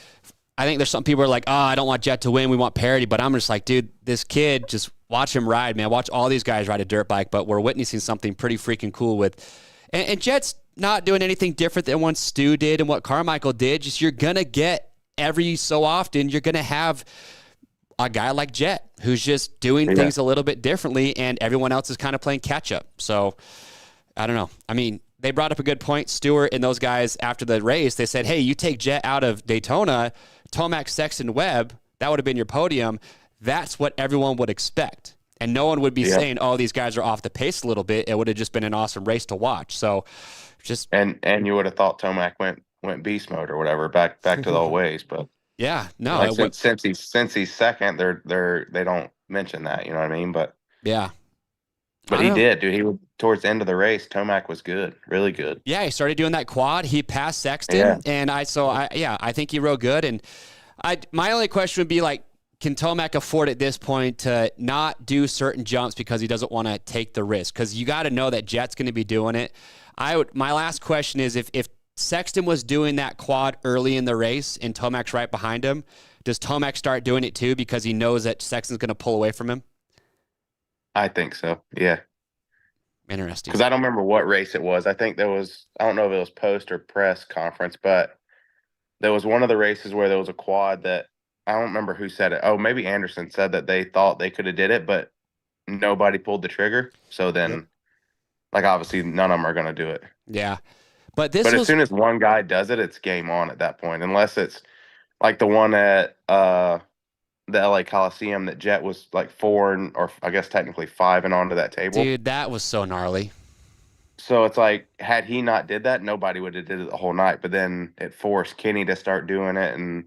I think there's some people who are like, oh, I don't want Jett to win. We want parity. But I'm just like, dude, this kid, just watch him ride, man. Watch all these guys ride a dirt bike. But we're witnessing something pretty freaking cool with. And Jett's not doing anything different than what Stu did and what Carmichael did. Just you're going to get every so often, you're going to have a guy like Jett who's just doing things a little bit differently, and everyone else is kind of playing catch up. So I don't know. I mean, they brought up a good point. Stewart and those guys after the race, they said, hey, you take Jett out of Daytona, Tomac, Sexton, Webb, that would have been your podium. That's what everyone would expect. And no one would be saying, oh, these guys are off the pace a little bit. It would have just been an awesome race to watch. So just and you would have thought Tomac went beast mode or whatever, back to the old ways. But yeah, no. Like since he's second, they don't mention that, you know what I mean? But yeah. But he did, dude. He was towards the end of the race. Tomac was good, really good. Yeah, he started doing that quad. He passed Sexton, and I think he rode good. And my only question would be like, can Tomac afford at this point to not do certain jumps because he doesn't want to take the risk? Because you got to know that Jett's going to be doing it. My last question is if Sexton was doing that quad early in the race and Tomac's right behind him, does Tomac start doing it too because he knows that Sexton's going to pull away from him? I think so. Yeah. Interesting. Because I don't remember what race it was. I think I don't know if it was post or press conference, but there was one of the races where there was a quad that I don't remember who said it. Oh, maybe Anderson said that they thought they could have did it, but nobody pulled the trigger. So then, like, obviously none of them are going to do it. Yeah. But this But as was soon as one guy does it, it's game on at that point, unless it's like the one at the LA Coliseum that Jett was like 4 or I guess technically 5 and onto that table. dude, that was so gnarly. So it's like, had he not did that, nobody would have did it the whole night. But then it forced Kenny to start doing it, and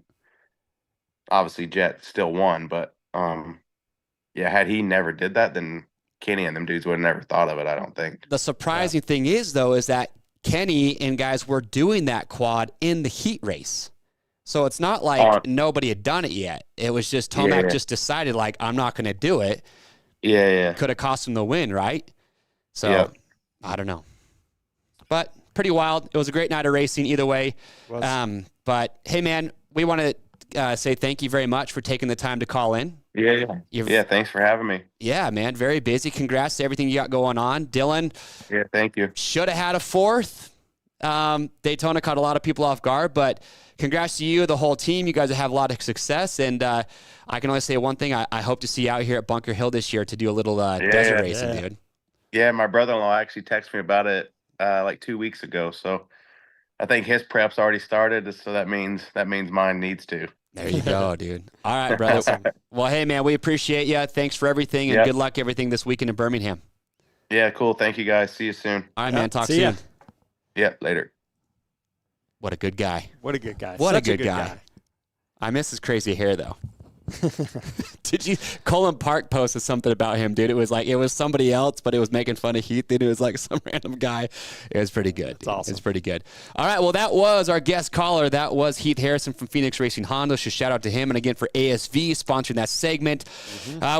obviously Jett still won. But yeah, had he never did that, then Kenny and them dudes would have never thought of it. I don't think. The surprising thing is, though, is that Kenny and guys were doing that quad in the heat race. So it's not like nobody had done it yet. It was just Tomac just decided, like, I'm not going to do it. Yeah. Could have cost him the win, right? So I don't know. But pretty wild. It was a great night of racing either way. But, hey, man, we want to say thank you very much for taking the time to call in. Yeah, thanks for having me. Yeah, man, very busy. Congrats to everything you got going on. Dylan. Yeah, thank you. Should have had a 4th. Daytona caught a lot of people off guard, but congrats to you, the whole team. You guys have a lot of success, and I can only say one thing. I hope to see you out here at Bunker Hill this year to do a little desert racing, dude. Yeah, my brother-in-law actually texted me about it like 2 weeks ago, so I think his prep's already started, so that means mine needs to. There you go, dude. All right, brother. Well, hey, man, we appreciate you. Thanks for everything, and good luck everything this weekend in Birmingham. Yeah, cool. Thank you, guys. See you soon. All right, man. Talk see soon. ya. Yeah, later. What a good guy. What a good guy. What Such a good guy. I miss his crazy hair, though. Did you? Colin Park posted something about him, dude. It was somebody else, but it was making fun of Heath, dude. It was like some random guy. It was pretty good. It's awesome. It's pretty good. All right, well, that was our guest caller. That was Heath Harrison from Phoenix Racing Honda. So shout out to him. And again, for ASV sponsoring that segment.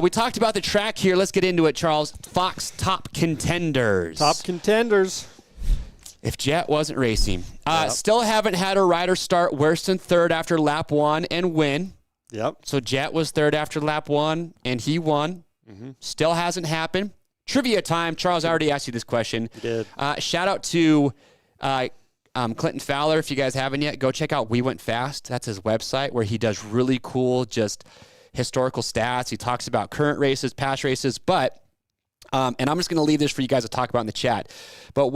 We talked about the track here. Let's get into it, Charles. Fox Top Contenders. Top contenders. If Jett wasn't racing. Still haven't had a rider start worse than 3rd after lap 1 and win. Yep. So Jett was 3rd after lap 1, and he won. Still hasn't happened. Trivia time. Charles, I already asked you this question. You did. Shout out to Clinton Fowler. If you guys haven't yet, go check out We Went Fast. That's his website where he does really cool just historical stats. He talks about current races, past races, but and I'm just going to leave this for you guys to talk about in the chat. But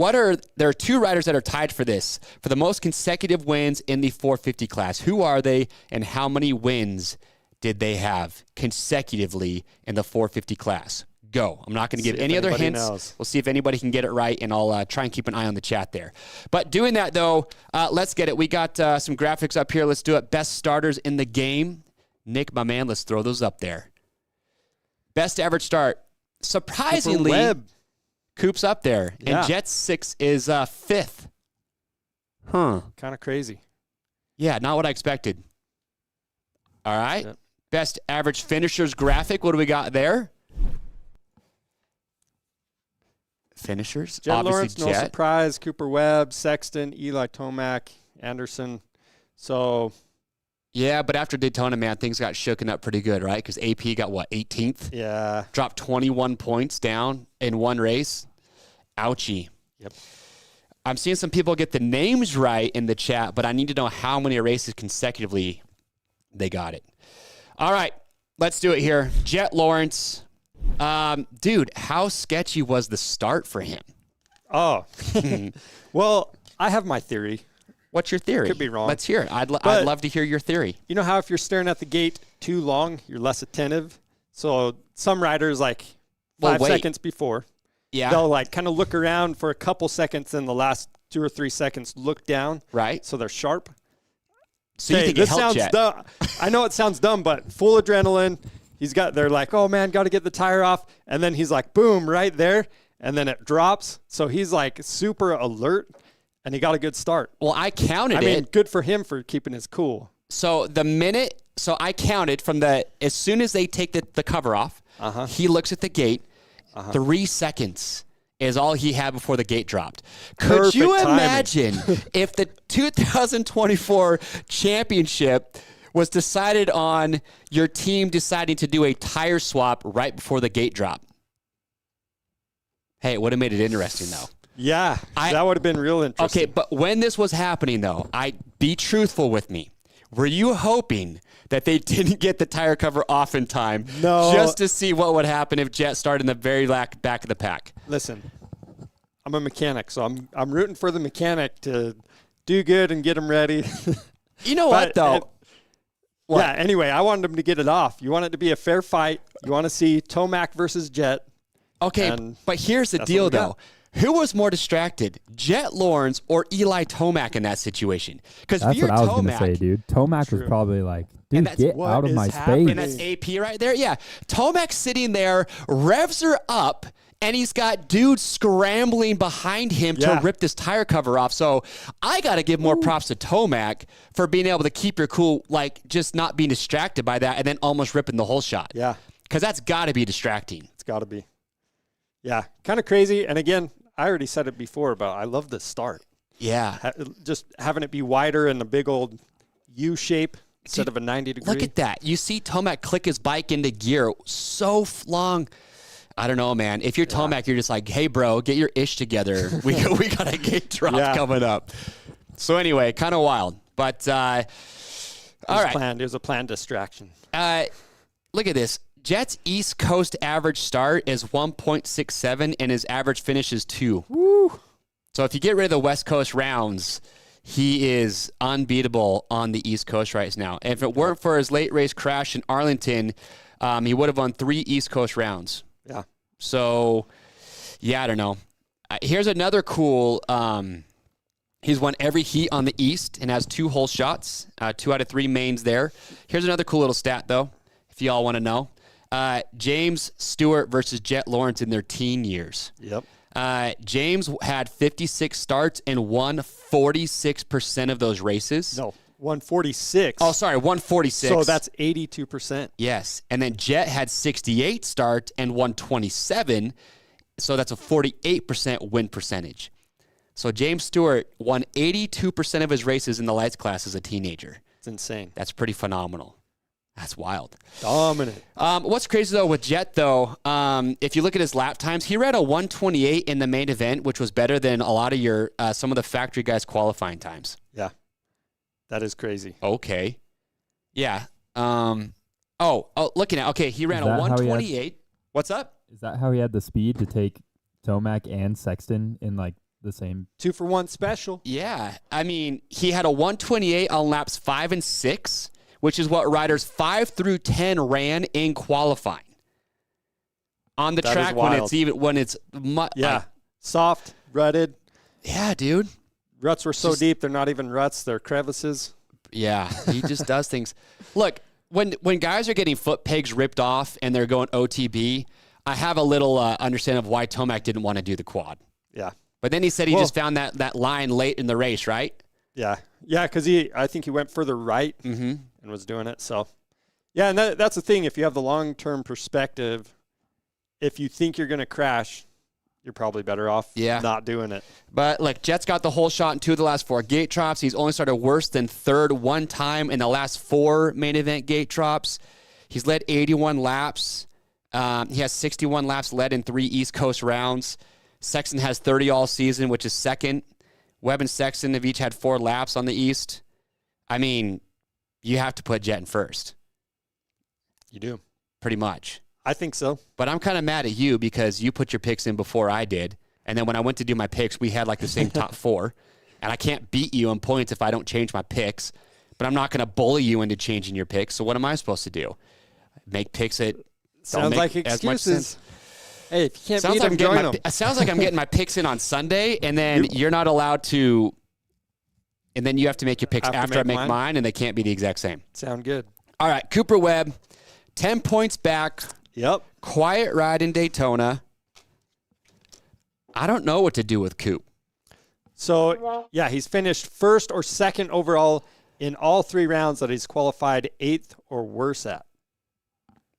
there are 2 riders that are tied for this, for the most consecutive wins in the 450 class. Who are they, and how many wins did they have consecutively in the 450 class? Go. I'm not going to give any other hints. We'll see if anybody can get it right, and I'll try and keep an eye on the chat there. But doing that, though, let's get it. We got some graphics up here. Let's do it. Best starters in the game. Nick, my man, let's throw those up there. Best average start. Surprisingly, Coop's up there, and Jett's 6 is 5th. Kind of crazy. Yeah, not what I expected. All right. Yep. Best average finishers graphic. What do we got there? Finishers. Jett Lawrence, no surprise. Cooper Webb, Sexton, Eli Tomac, Anderson. So. Yeah, but after Daytona, man, things got shooken up pretty good, right? Because AP got, 18th? Yeah. Dropped 21 points down in one race. Ouchie. Yep. I'm seeing some people get the names right in the chat, but I need to know how many races consecutively they got it. All right, let's do it here. Jett Lawrence. Dude, how sketchy was the start for him? Oh. Well, I have my theory. What's your theory? Could be wrong. Let's hear it. I'd love to hear your theory. You know how if you're staring at the gate too long, you're less attentive? So some riders, 5 seconds before, they'll kind of look around for a couple seconds, and the last 2 or 3 seconds look down. Right. So they're sharp. So you think it helped Jett? Dumb. I know it sounds dumb, but full adrenaline. They're like, oh man, got to get the tire off. And then he's like, boom, right there. And then it drops. So he's super alert. And he got a good start. Well, I counted it. I mean, good for him for keeping his cool. So I counted from as soon as they take the cover off, he looks at the gate, 3 seconds is all he had before the gate dropped. Could you imagine if the 2024 championship was decided on your team deciding to do a tire swap right before the gate drop? Hey, it would have made it interesting, though. Yeah, that would have been real interesting. Okay, but when this was happening, though, be truthful with me. Were you hoping that they didn't get the tire cover off in time No. just to see what would happen if Jett started in the very back of the pack? Listen, I'm a mechanic, so I'm rooting for the mechanic to do good and get him ready. You know what, though? Yeah, anyway, I wanted him to get it off. You want it to be a fair fight. You want to see Tomac versus Jett. Okay, And but here's the that's deal, what we though. got. Who was more distracted, Jett Lawrence or Eli Tomac in that situation? Because That's if you're what I was going to Tomac, say, dude. Tomac was probably like, dude, that's get what out of is my happening. and space. that's AP right there. Yeah, Tomac's sitting there, revs her up, and he's got dudes scrambling behind him Yeah. to rip this tire cover off. So I got to give more props to Tomac for being able to keep your cool, like just not being distracted by that and then almost ripping the whole shot. Yeah, Because that's got to be distracting. it's got to be. Yeah, kind of crazy. And again, I already said it before, but I love the start. Yeah. Just having it be wider and a big old U shape instead of a 90 degree. Look at that. You see Tomac click his bike into gear so long. I don't know, man. If you're Tomac, you're just like, hey, bro, get your ish together. We got a gate drop coming up. So anyway, kind of wild. But all right. There's a planned distraction. Look at this. Jett's East Coast average start is 1.67, and his average finish is 2. Woo. So if you get rid of the West Coast rounds, he is unbeatable on the East Coast right now. And if it weren't for his late race crash in Arlington, he would have won 3 East Coast rounds. Yeah. So, yeah, I don't know. Here's another cool. He's won every heat on the East and has 2 hole shots, 2 out of 3 mains there. Here's another cool little stat, though, if you all want to know. James Stewart versus Jett Lawrence in their teen years. Yep. James had 56 starts and won 46% of those races. No, 146. Oh, sorry, 146. So that's 82%. Yes. And then Jett had 68 starts and won 27. So that's a 48% win percentage. So James Stewart won 82% of his races in the lights class as a teenager. It's insane. That's pretty phenomenal. That's wild. Dominant. What's crazy, though, with Jett, though, if you look at his lap times, he ran a 128 in the main event, which was better than a lot of your some of the factory guys' qualifying times. Yeah. That is crazy. Okay. Yeah. Looking at, okay, he ran Is a that how he had- 128. What's up? Is that how he had the speed to take Tomac and Sexton in like the same? 2-for-1 special. Yeah. I mean, he had a 128 on laps 5 and 6, which is what riders 5 through 10 ran in qualifying. On the That is track when it's Yeah. Soft, rutted. yeah, dude. Ruts were so Just- deep, they're not even ruts. They're crevices. Yeah, he just does things. Look, when guys are getting foot pegs ripped off and they're going OTB, I have a little understanding of why Tomac didn't want to do the quad. Yeah. But then he said he just found that line late in the race, right? Yeah. Yeah, because I think he went further right and was doing it. So, yeah, and that's the thing. If you have the long-term perspective, if you think you're going to crash, you're probably better off not doing it. But, look, Jett's got the whole shot in 2 of the last 4 gate drops. He's only started worse than third one time in the last 4 main event gate drops. He's led 81 laps. He has 61 laps led in 3 East Coast rounds. Sexton has 30 all season, which is second. Webb and Sexton have each had 4 laps on the East. I mean, you have to put Jett in first. You do. Pretty much. I think so. But I'm kind of mad at you because you put your picks in before I did. And then when I went to do my picks, we had like the same top 4. And I can't beat you in points if I don't change my picks. But I'm not going to bully you into changing your picks. So what am I supposed to do? Make picks that Sounds like excuses. Hey, if you can't beat them, join them. It sounds like I'm getting my picks in on Sunday, and then you're not allowed to. And then you have to make your picks after I make mine, and they can't be the exact same. Sound good. All right, Cooper Webb, 10 points back. Yep. Quiet ride in Daytona. I don't know what to do with Coop. So, yeah, he's finished first or second overall in all 3 rounds that he's qualified 8th or worse at.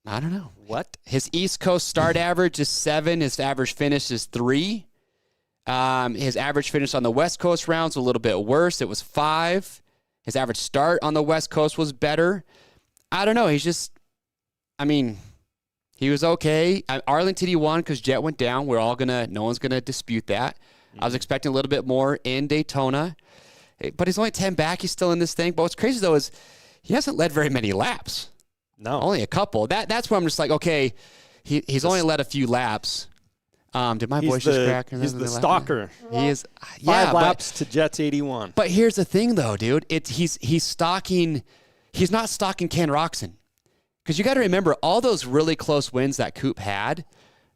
I don't know. What? His East Coast start average is 7. His average finish is 3. His average finish on the West Coast rounds was a little bit worse. It was 5. His average start on the West Coast was better. I don't know. He's just, I mean, he was okay. Arlington he won because Jett went down. No one's going to dispute that. I was expecting a little bit more in Daytona. But he's only 10 back. He's still in this thing. But what's crazy, though, is he hasn't led very many laps. No. Only a couple. That's where I'm just like, okay, he's only led a few laps. Did my voice just crack? He's the stalker. He is. 5 laps to Jett's 81. But here's the thing, though, dude. He's stalking. He's not stalking Ken Roczen. Because you got to remember, all those really close wins that Coop had,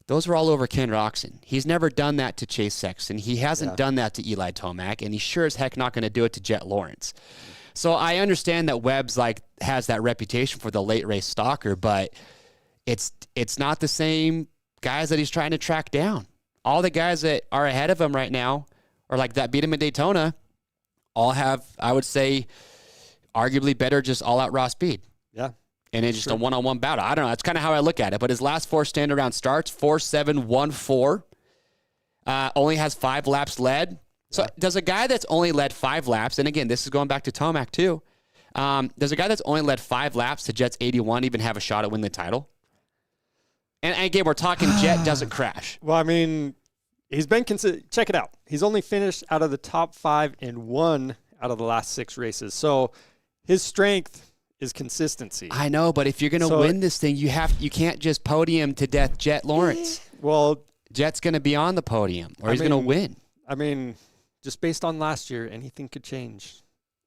those were all over Ken Roczen. He's never done that to Chase Sexton. He hasn't done that to Eli Tomac, and he sure as heck not going to do it to Jett Lawrence. So I understand that Webb's has that reputation for the late race stalker, but it's not the same guys that he's trying to track down. All the guys that are ahead of him right now, or like that beat him at Daytona, all have, I would say, arguably better just all-out raw speed. Yeah. And it's just a one-on-one battle. I don't know. That's kind of how I look at it. But his last 4 stand-around starts, 4.714. Only has 5 laps led. So does a guy that's only led 5 laps, and again, this is going back to Tomac too, does a guy that's only led 5 laps to Jett's 81 even have a shot at winning the title? And again, we're talking Jett doesn't crash. Well, I mean, he's been check it out. He's only finished out of the top 5 in 1 out of the last 6 races. So his strength is consistency. I know, but if you're going to win this thing, you can't just podium to death Jett Lawrence. Well, Jett's going to be on the podium, or he's going to win. I mean, just based on last year, anything could change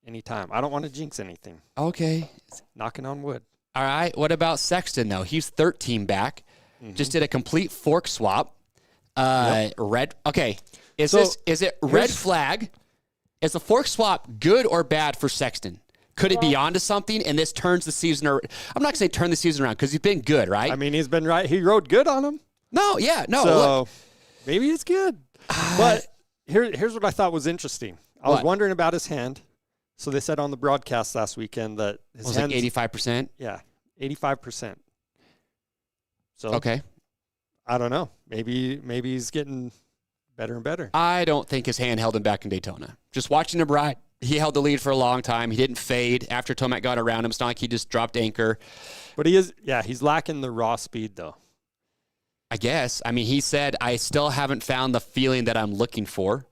anytime. I don't want to jinx anything. Okay. Knocking on wood. All right. What about Sexton, though? He's 13 back. Just did a complete fork swap. Red. Okay. Is it red flag? Is the fork swap good or bad for Sexton? Could it be onto something, and this turns the season around? I'm not going to say turn the season around because he's been good, right? I mean, he's been right. He rode good on him. No, yeah, no. So look. Maybe it's good. But here's what I thought was interesting. I was wondering about his hand. So they said on the broadcast last weekend that his hand was like 85%? Yeah, 85%. So okay. I don't know. Maybe he's getting better and better. I don't think his hand held him back in Daytona. Just watching him ride. He held the lead for a long time. He didn't fade after Tomac got around him. It's not like he just dropped anchor. But he's lacking the raw speed, though. I guess. I mean, he said, I still haven't found the feeling that I'm looking for,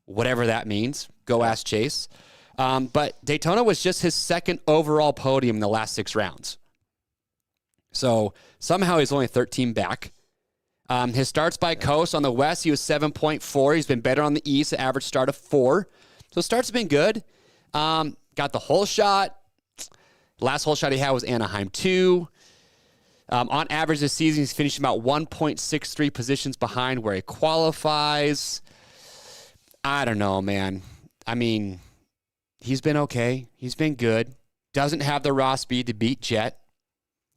whatever that means. Go ask Chase. But Daytona was just his 2nd overall podium in the last 6 rounds. So somehow he's only 13 back. His starts by coast on the West, he was 7.4. He's been better on the East, an average start of 4. So starts have been good. Got the whole shot. Last whole shot he had was Anaheim 2. On average this season, he's finishing about 1.63 positions behind where he qualifies. I don't know, man. I mean, he's been okay. He's been good. Doesn't have the raw speed to beat Jett.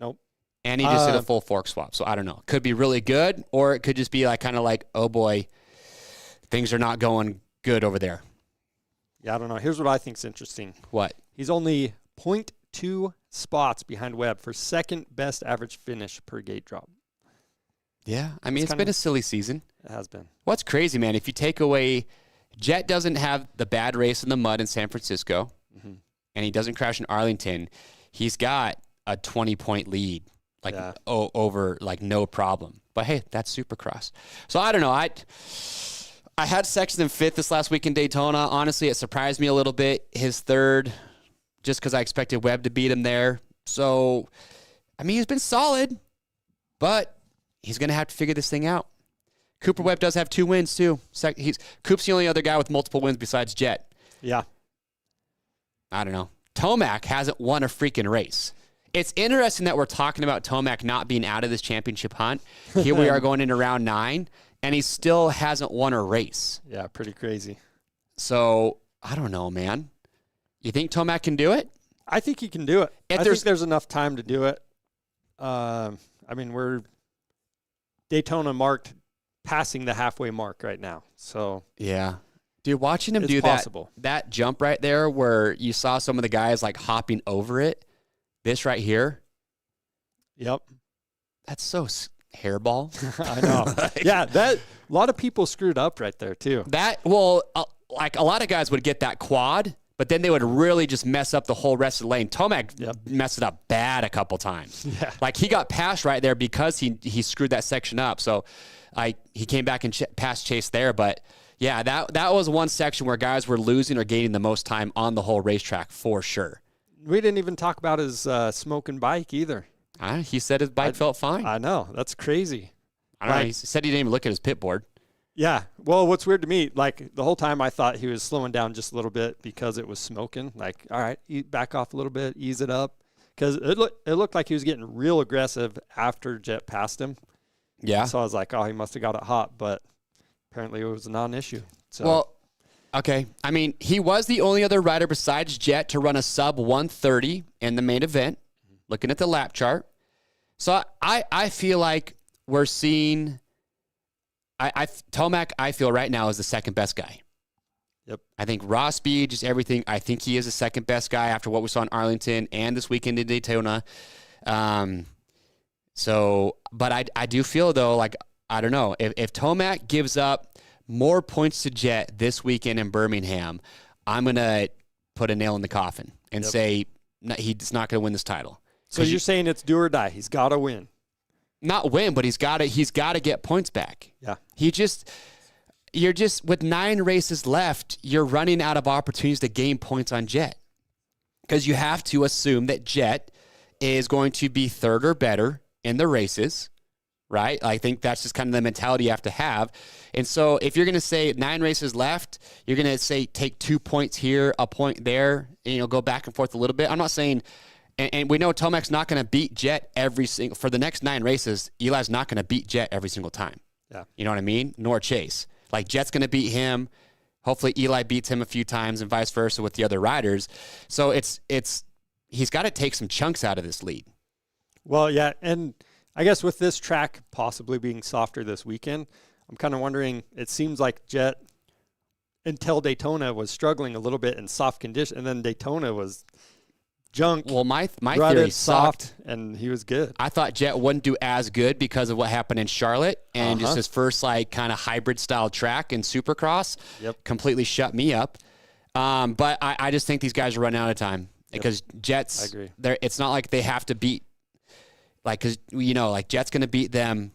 Nope. And he just did a full fork swap. So I don't know. Could be really good, or it could just be kind of like, oh boy, things are not going good over there. Yeah, I don't know. Here's what I think's interesting. What? He's only 0.2 spots behind Webb for 2nd best average finish per gate drop. Yeah, I mean, it's been a silly season. It has been. What's crazy, man, if you take away, Jett doesn't have the bad race in the mud in San Francisco, and he doesn't crash in Arlington, he's got a 20-point lead, over, no problem. But hey, that's Supercross. So I don't know. I had Sexton 5th this last week in Daytona. Honestly, it surprised me a little bit. His 3rd, just because I expected Webb to beat him there. So, I mean, he's been solid, but he's going to have to figure this thing out. Cooper Webb does have 2 wins, too. Coop's the only other guy with multiple wins besides Jett. Yeah. I don't know. Tomac hasn't won a freaking race. It's interesting that we're talking about Tomac not being out of this championship hunt. Here we are going into round 9, and he still hasn't won a race. Yeah, pretty crazy. So, I don't know, man. You think Tomac can do it? I think he can do it. I think there's enough time to do it. I mean, we're Daytona marked passing the halfway mark right now. So yeah. Dude, watching him do that jump right there where you saw some of the guys hopping over it, this right here. Yep. That's so hairball. I know. Yeah, a lot of people screwed up right there too. A lot of guys would get that quad, but then they would really just mess up the whole rest of the lane. Tomac messed it up bad a couple times. Yeah. He got passed right there because he screwed that section up. So he came back and passed Chase there, but yeah, that was one section where guys were losing or gaining the most time on the whole racetrack for sure. We didn't even talk about his smoking bike either. He said his bike felt fine. I know. That's crazy. I don't know. He said he didn't even look at his pit board. Yeah. Well, what's weird to me, like the whole time I thought he was slowing down just a little bit because it was smoking. Like, all right, back off a little bit, ease it up. Because it looked like he was getting real aggressive after Jett passed him. Yeah. So I was like, oh, he must have got it hot. But apparently it was a non-issue. So. Well, okay. I mean, he was the only other rider besides Jett to run a sub 130 in the main event, looking at the lap chart. So I feel like we're seeing Tomac, I feel right now, is the second best guy. Yep. I think raw speed, just everything, I think he is the second best guy after what we saw in Arlington and this weekend in Daytona. But I do feel, though, like, I don't know, if Tomac gives up more points to Jett this weekend in Birmingham, I'm going to put a nail in the coffin and say he's not going to win this title. So you're saying it's do or die. He's got to win. Not win, but he's got to get points back. Yeah. You're just with 9 races left, you're running out of opportunities to gain points on Jett. Because you have to assume that Jett is going to be third or better in the races, right? I think that's just kind of the mentality you have to have. And so if you're going to say 9 races left, you're going to say take 2 points here, a point there, go back and forth a little bit. I'm not saying... And we know Tomac's not going to beat Jett for the next 9 races. Eli's not going to beat Jett every single time. Yeah. You know what I mean? Nor Chase. Like, Jett's going to beat him. Hopefully Eli beats him a few times and vice versa with the other riders. So he's got to take some chunks out of this lead. Well, yeah. And I guess with this track possibly being softer this weekend, I'm kind of wondering, it seems like Jett until Daytona was struggling a little bit in soft condition. And then Daytona was junk. Well, my theory soft, and he was good. I thought Jett wouldn't do as good because of what happened in Charlotte and just his first kind of hybrid style track in Supercross. Completely shut me up. But I just think these guys are running out of time because Jett's. I agree. It's not like they have to beat, because Jett's going to beat them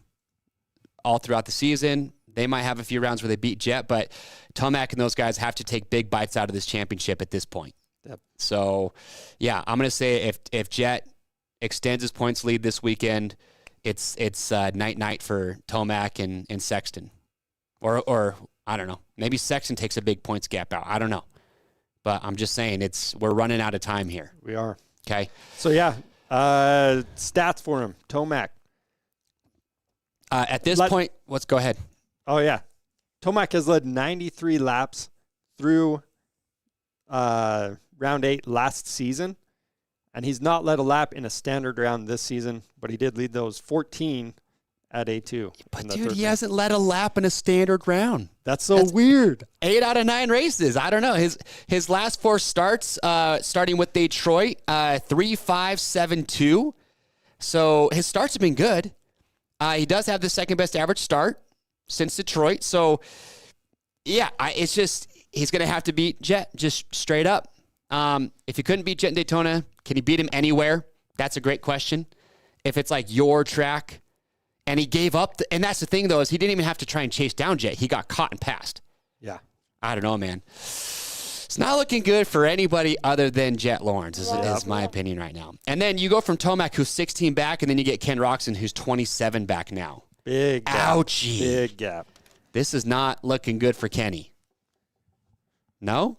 all throughout the season. They might have a few rounds where they beat Jett, but Tomac and those guys have to take big bites out of this championship at this point. Yep. So, yeah, I'm going to say if Jett extends his points lead this weekend, it's night for Tomac and Sexton. Or I don't know. Maybe Sexton takes a big points gap out. I don't know. But I'm just saying we're running out of time here. We are. Okay. So, yeah, stats for him. Tomac. At this point, let's go ahead. Oh, yeah. Tomac has led 93 laps through round 8 last season, and he's not led a lap in a standard round this season, but he did lead those 14 at A2. But dude, he hasn't led a lap in a standard round. That's weird. 8 out of 9 races. I don't know. His last 4 starts, starting with Detroit, 3.572. So his starts have been good. He does have the second best average start since Detroit. So yeah, it's just he's going to have to beat Jett just straight up. If he couldn't beat Jett in Daytona, can he beat him anywhere? That's a great question. If it's like your track, and he gave up, and that's the thing, though, is he didn't even have to try and chase down Jett. He got caught and passed. Yeah. I don't know, man. It's not looking good for anybody other than Jett Lawrence, is my opinion right now. And then you go from Tomac, who's 16 back, and then you get Ken Roczen, who's 27 back now. Big gap. Ouchie. Big gap. This is not looking good for Kenny. No?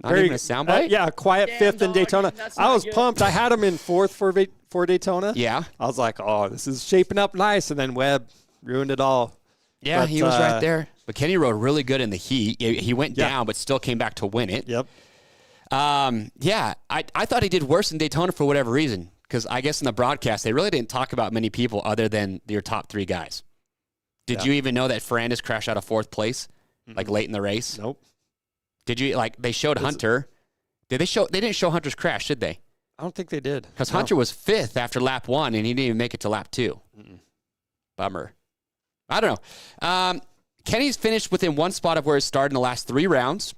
Not even a soundbite? Yeah, a quiet fifth in Daytona. I was pumped. I had him in fourth for Daytona. Yeah. I was like, oh, this is shaping up nice. And then Webb ruined it all. Yeah, but he was right there. But Kenny rode really good in the heat. He went down, but still came back to win it. Yep. Yeah, I thought he did worse in Daytona for whatever reason. Because I guess in the broadcast, they really didn't talk about many people other than your top 3 guys. Did you even know that Ferrandis crashed out of 4th place, like late in the race? Nope. Did you, they showed Hunter. They didn't show Hunter's crash, did they? I don't think they did. Because Hunter was 5th after lap 1, and he didn't even make it to lap 2. Bummer. I don't know. Kenny's finished within 1 spot of where he started in the last 3 rounds.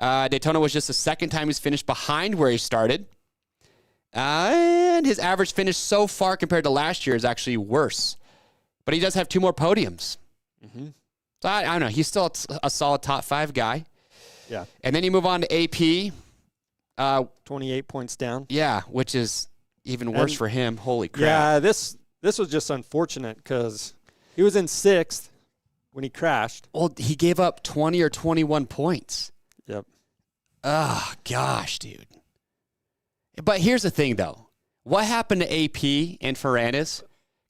Daytona was just the second time he's finished behind where he started. And his average finish so far compared to last year is actually worse. But he does have 2 more podiums. So I don't know. He's still a solid top 5 guy. Yeah. And then you move on to AP. 28 points down. Yeah, which is even worse And- for him. Holy crap. Yeah, this was just unfortunate because he was in 6th when he crashed. Well, he gave up 20 or 21 points. Yep. Oh, gosh, dude. But here's the thing, though. What happened to AP and Ferrandis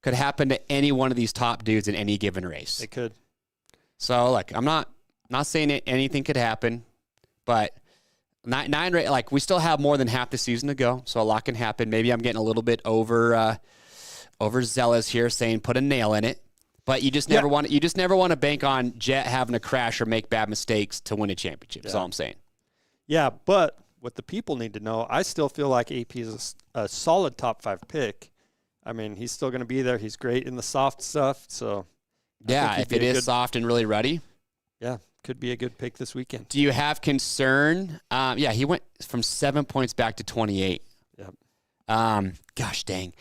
could happen to any one of these top dudes in any given race. It could. So, like, I'm not saying that anything could happen, but like, we still have more than half the season to go, so a lot can happen. Maybe I'm getting a little bit overzealous here, saying put a nail in it. But you just never want to bank on Jett having a crash or make bad mistakes to win a championship. That's all I'm saying. Yeah, but what the people need to know, I still feel like AP is a solid top 5 pick. I mean, he's still going to be there. He's great in the soft stuff. So, Yeah, if it is soft and really ruddy. Yeah, could be a good pick this weekend. Do you have concern? Yeah, he went from 7 points back to 28. Yep. Gosh dang.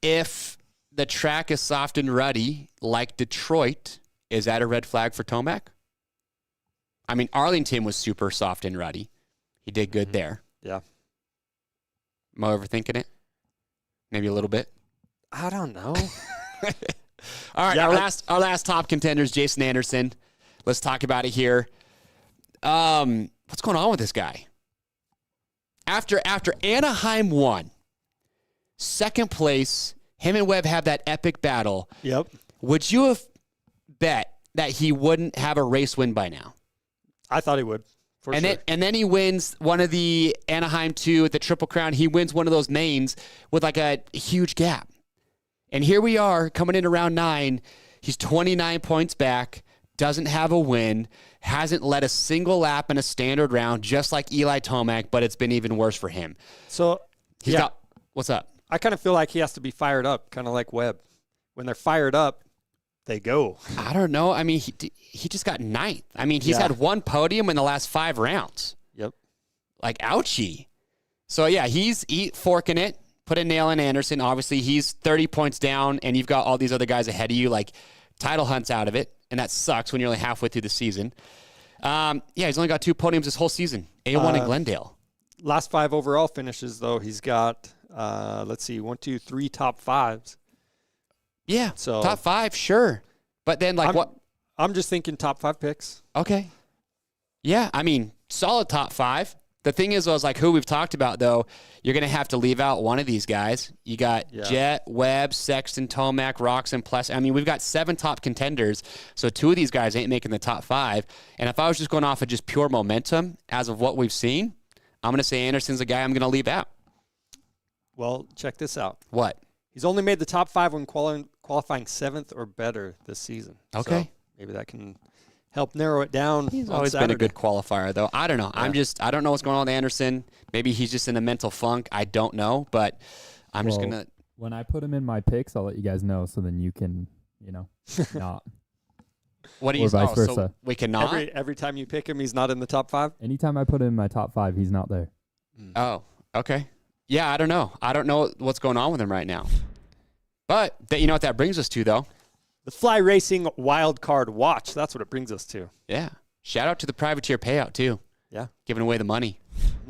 If the track is soft and ruddy, like Detroit, is that a red flag for Tomac? I mean, Arlington was super soft and ruddy. He did good there. Yeah. Am I overthinking it? Maybe a little bit. I don't know. All right, our last top contenders, Jason Anderson. Let's talk about it here. What's going on with this guy? After Anaheim won, second place, him and Webb have that epic battle. Yep. Would you have bet that he wouldn't have a race win by now? I thought he would. And then he wins one of the Anaheim 2 at the Triple Crown. He wins one of those mains with like a huge gap. And here we are coming in around 9. He's 29 points back, doesn't have a win, hasn't led a single lap in a standard round, just like Eli Tomac, but it's been even worse for him. So, what's up? I kind of feel like he has to be fired up, kind of like Webb. When they're fired up, they go. I don't know. I mean, he just got 9th. I mean, he's had one podium in the last 5 rounds. Yep. Like, ouchie. So, yeah, he's forking it. Put a nail in Anderson. Obviously, he's 30 points down, and you've got all these other guys ahead of you. Like, title hunt's out of it, and that sucks when you're only halfway through the season. He's only got 2 podiums this whole season. A1 in Glendale. Last 5 overall finishes, though, he's got, 1, 2, 3 top 5s. Yeah, so top 5, sure. But then, like, what? I'm just thinking top 5 picks. Okay. Yeah, I mean, solid top 5. The thing is, I was like, who we've talked about, though, you're going to have to leave out one of these guys. You got Jett, Webb, Sexton, Tomac, Roczen, Pless. I mean, we've got 7 top contenders, so 2 of these guys ain't making the top 5. And if I was just going off of just pure momentum as of what we've seen, I'm going to say Anderson's a guy I'm going to leave out. Well, check this out. What? He's only made the top 5 when qualifying 7th or better this season. Okay. So maybe that can help narrow it down. He's always been a good qualifier, though. I don't know. Yeah. I don't know what's going on with Anderson. Maybe he's just in a mental funk. I don't know, but I'm just going to. When I put him in my picks, I'll let you guys know so then you can, not. What do you vice versa. So we cannot? Every time you pick him, he's not in the top 5? Anytime I put him in my top 5, he's not there. Oh, okay. Yeah, I don't know. I don't know what's going on with him right now. But you know what that brings us to, though? The Fly Racing Wild Card Watch. That's what it brings us to. Yeah. Shout out to the privateer payout, too. Yeah. Giving away the money.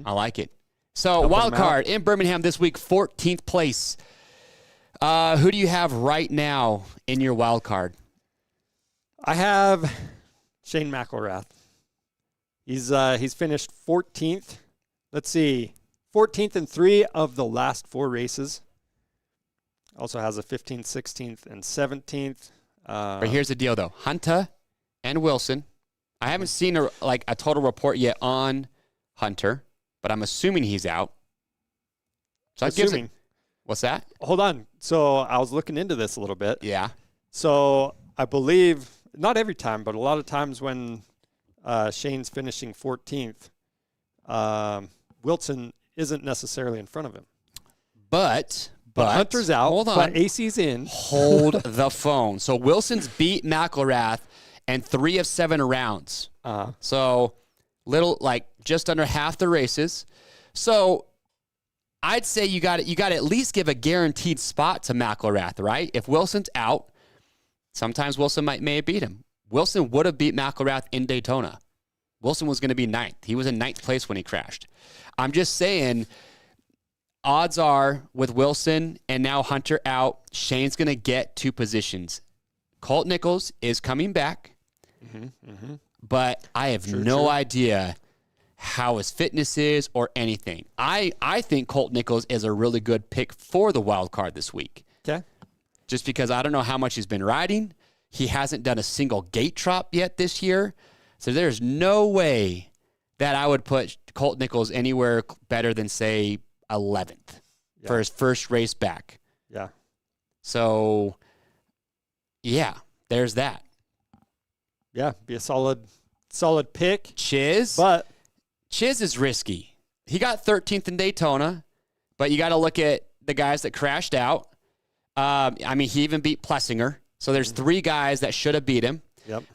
I like it. So, wild card in Birmingham this week, 14th place. Who do you have right now in your wild card? I have Shane McElrath. He's finished 14th. Let's see. 14th in 3 of the last 4 races. Also has a 15th, 16th, and 17th. But here's the deal, though. Hunter and Wilson. I haven't seen a total report yet on Hunter, but I'm assuming he's out. So assuming. What's that? Hold on. So I was looking into this a little bit. Yeah. So I believe, not every time, but a lot of times when Shane's finishing 14th, Wilson isn't necessarily in front of him. But Hunter's out. Hold on. But AC's in. Hold the phone. So Wilson's beat McElrath in 3 of 7 rounds. So just under half the races. So I'd say you got to at least give a guaranteed spot to McElrath, right? If Wilson's out, sometimes Wilson may have beat him. Wilson would have beat McElrath in Daytona. Wilson was going to be ninth. He was in ninth place when he crashed. I'm just saying, odds are with Wilson and now Hunter out, Shane's going to get 2 positions. Colt Nichols is coming back, but I have no idea how his fitness is or anything. I think Colt Nichols is a really good pick for the wild card this week. Okay. Just because I don't know how much he's been riding. He hasn't done a single gate drop yet this year. So there's no way that I would put Colt Nichols anywhere better than, say, 11th for his first race back. Yeah. So, yeah, there's that. Yeah, be a solid pick. Chiz. But Chiz is risky. He got 13th in Daytona, but you got to look at the guys that crashed out. I mean, he even beat Plessinger. So there's 3 guys that should have beat him,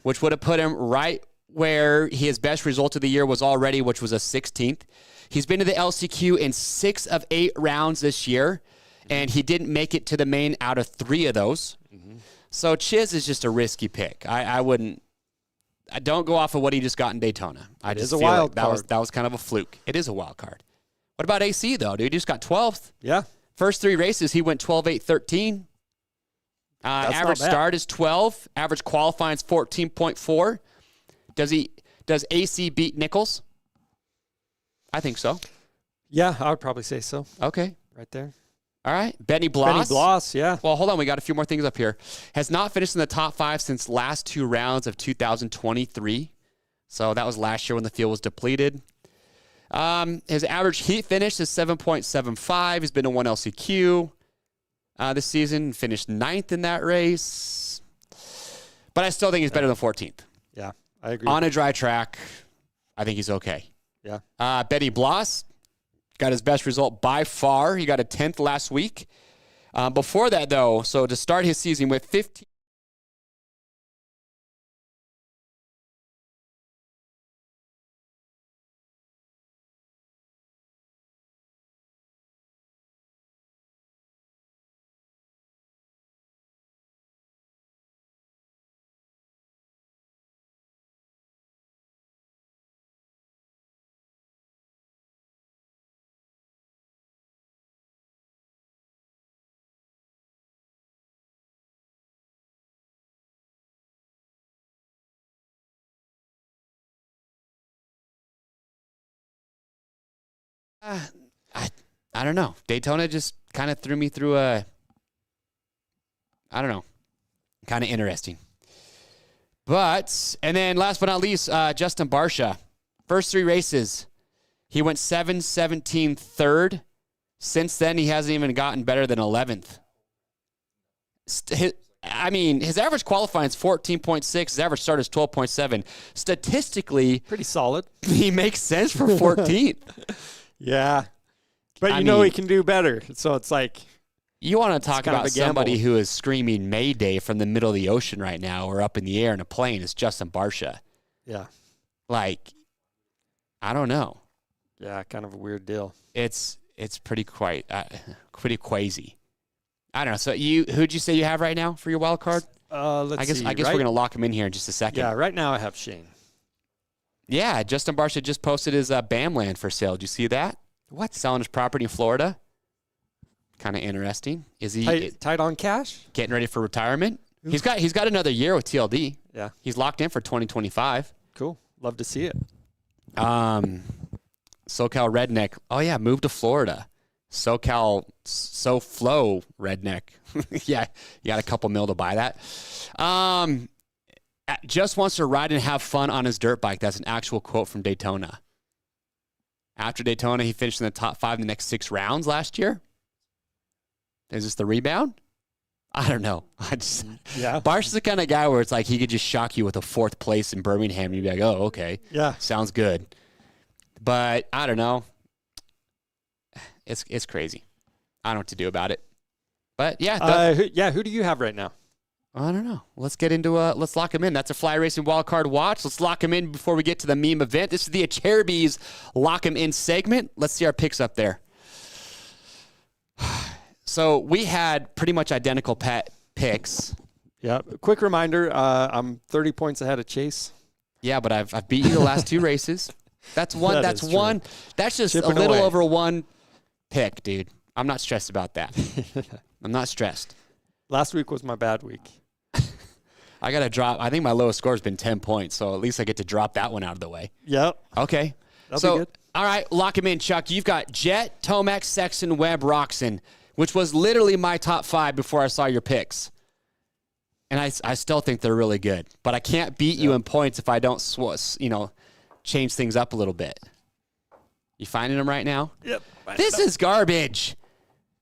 which would have put him right where his best result of the year was already, which was a 16th. He's been to the LCQ in 6 of 8 rounds this year, and he didn't make it to the main out of 3 of those. So Chiz is just a risky pick. I don't go off of what he just got in Daytona. I just feel like that was kind of a fluke. It is a wild card. What about AC, though, dude? He just got 12th. Yeah. First 3 races, he went 12, 8, 13. Average start is 12. Average qualifying is 14.4. Does AC beat Nichols? I think so. Yeah, I would probably say so. Okay. Right there. All right. Benny Bloss. Yeah. Well, hold on. We got a few more things up here. Has not finished in the top 5 since last 2 rounds of 2023. So that was last year when the field was depleted. His average heat finish is 7.75. He's been to 1 LCQ this season. Finished 9th in that race. But I still think he's better than 14th. Yeah, I agree. On a dry track, I think he's okay. Yeah. Benny Bloss got his best result by far. He got a 10th last week. Before that, though, so to start his season with 15. I don't know. Daytona just kind of threw me through I don't know, kind of interesting. But, and then last but not least, Justin Barcia. First 3 races, he went 7, 17, 3rd. Since then, he hasn't even gotten better than 11th. His average qualifying is 14.6. His average start is 12.7. Statistically, pretty solid. He makes sense for 14th. Yeah. But you know he can do better. So it's like, you want to talk about somebody who is screaming Mayday from the middle of the ocean right now or up in the air in a plane. It's Justin Barcia. Yeah. Like, I don't know. Yeah, kind of a weird deal. It's pretty crazy. I don't know. So who'd you say you have right now for your wild card? I guess we're gonna lock him in here in just a second. Yeah, right now I have Shane. Yeah, Justin Barcia just posted his BAM land for sale. Did you see that? What? Selling his property in Florida. Kind of interesting. Is he tight on cash? Getting ready for retirement? He's got another year with TLD. Yeah. He's locked in for 2025. Cool. Love to see it. SoCal Redneck. Oh yeah, moved to Florida. SoCal SoFlo Redneck. Yeah, you got a couple mil to buy that. Just wants to ride and have fun on his dirt bike. That's an actual quote from Daytona. After Daytona, he finished in the top 5 in the next 6 rounds last year. Is this the rebound? I don't know. Barcia's the kind of guy where it's like he could just shock you with a 4th place in Birmingham. And you'd be like, oh, okay. Yeah. Sounds good. But I don't know. It's crazy. I don't know what to do about it. But yeah. Who do you have right now? I don't know. Let's get into let's lock him in. That's a Fly Racing Wildcard Watch. Let's lock him in before we get to the meme event. This is the Acherbys Lock Him In segment. Let's see our picks up there. So we had pretty much identical picks. Yeah. Quick reminder, I'm 30 points ahead of Chase. Yeah, but I've beat you the last 2 races. That's one. That That's is one. true. That's just Chipping a little away. over 1 pick, dude. I'm not stressed about that. I'm not stressed. Last week was my bad week. I got to drop. I think my lowest score has been 10 points, so at least I get to drop that one out of the way. Yep. Okay. That'll be good. All right, lock him in, Chuck. You've got Jett, Tomac, Sexton, Webb, Roxon, which was literally my top 5 before I saw your picks. And I still think they're really good. But I can't beat you in points if I don't, change things up a little bit. You finding them right now? Yep. This is garbage.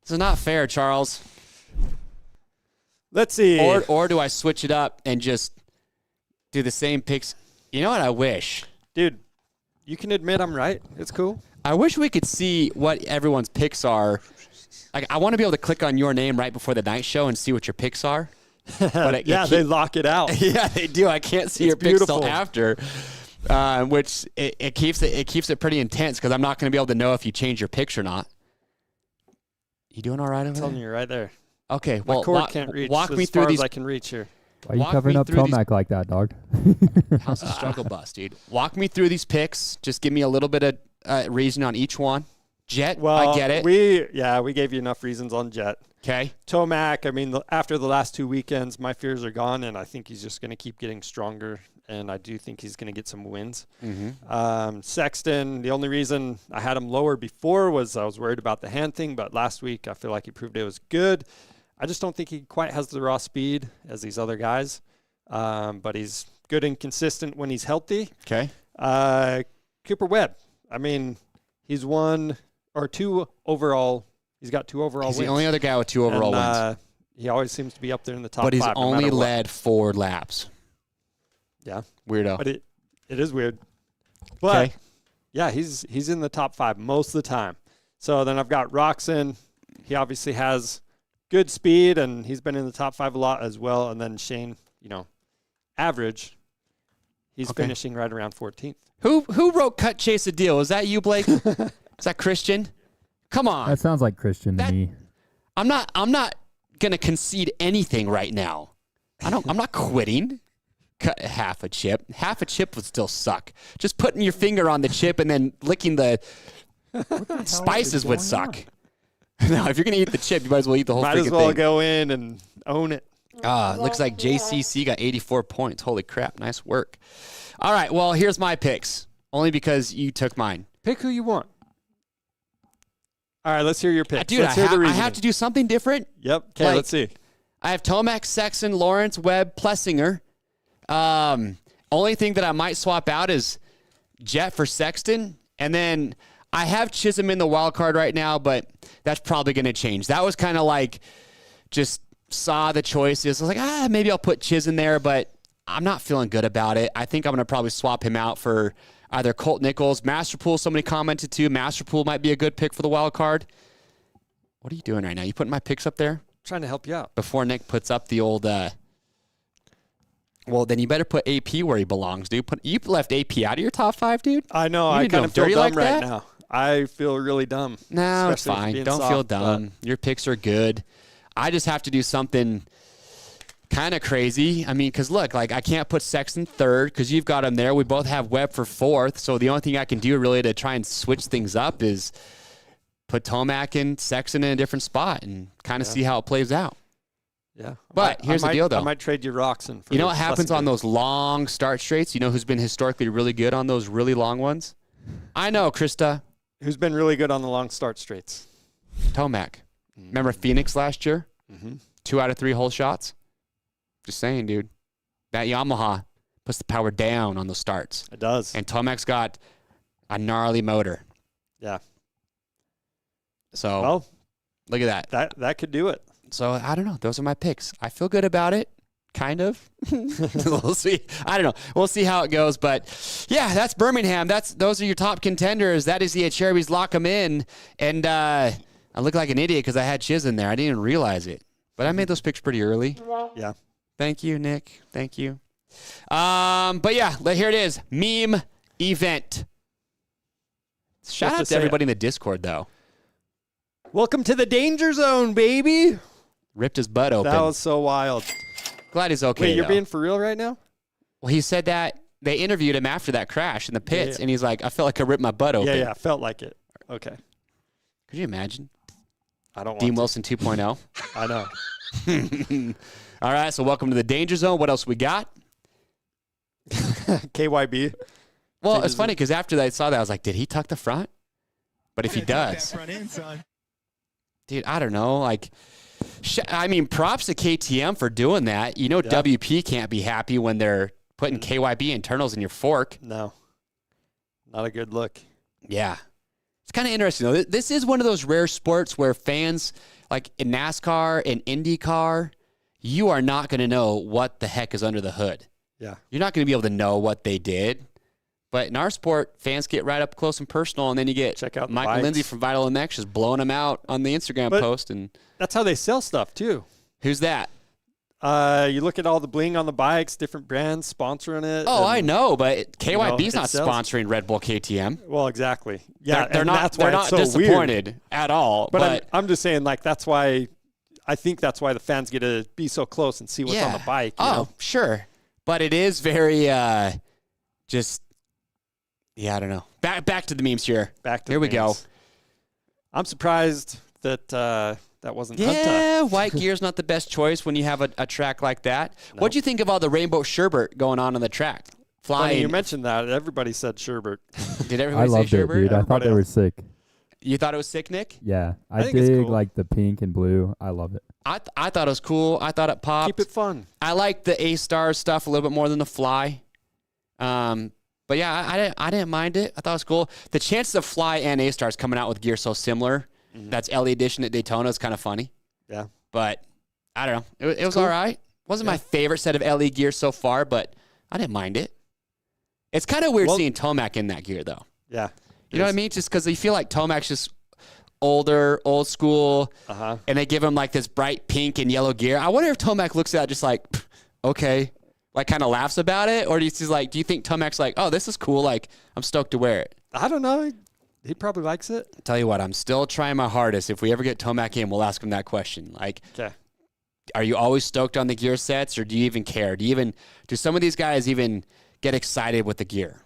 This is not fair, Charles. Let's see. Or do I switch it up and just do the same picks? You know what I wish? Dude, you can admit I'm right. It's cool. I wish we could see what everyone's picks are. Like, I want to be able to click on your name right before the night show and see what your picks are. But they lock it out. Yeah, they do. I can't see your picks till after, which it keeps it pretty intense because I'm not going to be able to know if you change your picks or not. You doing all right over I'm telling there? you right there. Okay, My well, cord can't reach walk me as through far these. as I can reach here. Why are you Walk covering me up through these- Tomac like that, dog? How's the struggle bus, dude? Walk me through these picks. Just give me a little bit of reason on each one. Jett, Well, I get it. we gave you enough reasons on Jett. Okay. Tomac, I mean, after the last 2 weekends, my fears are gone, and I think he's just going to keep getting stronger, and I do think he's going to get some wins. Mm-hmm. Sexton, the only reason I had him lower before was I was worried about the hand thing, but last week I feel like he proved it was good. I just don't think he quite has the raw speed as these other guys, but he's good and consistent when he's healthy. Okay. Cooper Webb, I mean, he's 1 or 2 overall. He's got 2 overall He's wins. the only other guy with 2 overall wins. He always seems to be up there in the top But he's 5. no only matter what. led 4 laps. Yeah. Weirdo. But it is weird. But, Okay. yeah, he's in the top 5 most of the time. So then I've got Roxon. He obviously has good speed, and he's been in the top 5 a lot as well. And then Shane, average, he's Okay. finishing right around 14th. Who wrote Cut Chase a Deal? Is that you, Blake? Is that Christian? Come on. That sounds like Christian to That- me. I'm not gonna concede anything right now. I'm not quitting. Cut half a chip. Half a chip would still suck. Just putting your finger on the chip and then licking the spices would suck. No, if you're gonna eat the chip, you might as well eat the whole Might as freaking well thing. go in and own it. Looks like JCC got 84 points. Holy crap. Nice work. All right, well, here's my picks. Only because you took mine. Pick who you want. All right, let's hear your picks. Dude, let's hear the I reasoning. have to do something different. Yep. Okay, like- let's see. I have Tomac, Sexton, Lawrence, Webb, Plessinger. Only thing that I might swap out is Jett for Sexton. And then I have Chisholm in the wild card right now, but that's probably going to change. That was kind of like just saw the choices. I was like, maybe I'll put Chisholm there, but I'm not feeling good about it. I think I'm going to probably swap him out for either Colt Nichols, Masterpool. Somebody commented too. Masterpool might be a good pick for the wild card. What are you doing right now? You putting my picks up there? Trying to help you out. Before Nick puts up the old, well, then you better put AP where he belongs, dude. You left AP out of your top 5, dude. I know. You I didn't kind do of feel dirty dumb like right that? now. I feel really dumb. No, it's especially for fine. being Don't soft, feel but- dumb. Your picks are good. I just have to do something kind of crazy. I mean, because look, like I can't put Sexton 3rd because you've got him there. We both have Webb for 4th. So the only thing I can do really to try and switch things up is put Tomac and Sexton in a different spot and kind of see how it plays out. Yeah. But here's the deal, though. I might trade you Roxon. For You know what happens on Plessinger. those long start straights? You know who's been historically really good on those really long ones? I know, Krista. Who's been really good on the long start straights? Tomac. Remember Phoenix last year? Mm-hmm. 2 out of 3 whole shots? Just saying, dude. That Yamaha puts the power down on those starts. It does. And Tomac's got a gnarly motor. Yeah. So Well, look at that. that could do it. So I don't know. Those are my picks. I feel good about it. Kind of. We'll see. I don't know. We'll see how it goes. But yeah, that's Birmingham. Those are your top contenders. That is the Cherubies. Lock them in. And I look like an idiot because I had Chiz in there. I didn't even realize it. But I made those picks pretty early. Yeah. Thank you, Nick. Thank you. But yeah, here it is. Meme event. Shout Just out to to say everybody in the Discord, though. Welcome to the danger zone, baby. Ripped his butt open. That was so wild. Glad he's okay. Wait, you're though. being for real right now? Well, he said that they interviewed him after that crash in the pits, yeah. and he's like, I felt like I ripped my butt open. Yeah, felt like it. Okay. Could you imagine? I don't want Dean to. Wilson 2.0. I know. All right, so welcome to the Danger Zone. What else we got? KYB. Well, it's funny because after I saw that, I was like, did he tuck the front? But if he does, dude, I don't know. Like, I mean, props to KTM for doing that. You know, WP can't be happy when they're putting KYB internals in your fork. No. Not a good look. Yeah. It's kind of interesting, though. This is one of those rare sports where fans, like in NASCAR and IndyCar, you are not going to know what the heck is under the hood. Yeah. You're not going to be able to know what they did. But in our sport, fans get right up close and personal, and then you get Check out Michael bikes. Lindsay from Vital MX just blowing them out on the Instagram post. And that's how they sell stuff, too. who's that? You look at all the bling on the bikes, different brands sponsoring it. Oh, I know, but KYB's it not sells. sponsoring Red Bull KTM. Well, exactly. Yeah, they're and not. that's why They're it's not so disappointed weird. at all. But I'm just saying, like, that's why I think that's why the fans get to be so close and see what's on the bike. You know? Sure. But it is very just, yeah, I don't know. Back to the memes here. Back to here the we go. memes. I'm surprised that that wasn't Hunter. Yeah, white gear's not the best choice when you have a track like that. Nope. What'd you think of all the rainbow sherbet going on the track? Flying. Funny you mentioned that. Everybody said Sherbert. Did I everybody say loved it, sherbet? dude. I thought they were sick. You thought it was sick, Nick? Yeah, I I think it's dig cool. like the pink and blue. I love it. I thought it was cool. I thought it popped. Keep it fun. I like the A-star stuff a little bit more than the fly. But yeah, I didn't mind it. I thought it was cool. The chances of fly and A-stars coming out with gear so similar, that's LE edition at Daytona, is kind of funny. Yeah. But I don't know. It was cool. all right. Wasn't my favorite set of LE gear so far, but I didn't mind it. It's kind of weird seeing Tomac in that gear, though. Yeah. You know what I mean? Just because you feel like Tomac's just older, old school, and they give him like this bright pink and yellow gear. I wonder if Tomac looks at it just like, okay, like kind of laughs about it, or do you think Tomac's like, oh, this is cool, like I'm stoked to wear it? I don't know. He probably likes it. Tell you what, I'm still trying my hardest. If we ever get Tomac in, we'll ask him that question. Like, Okay. are you always stoked on the gear sets, or do you even care? Do some of these guys even get excited with the gear?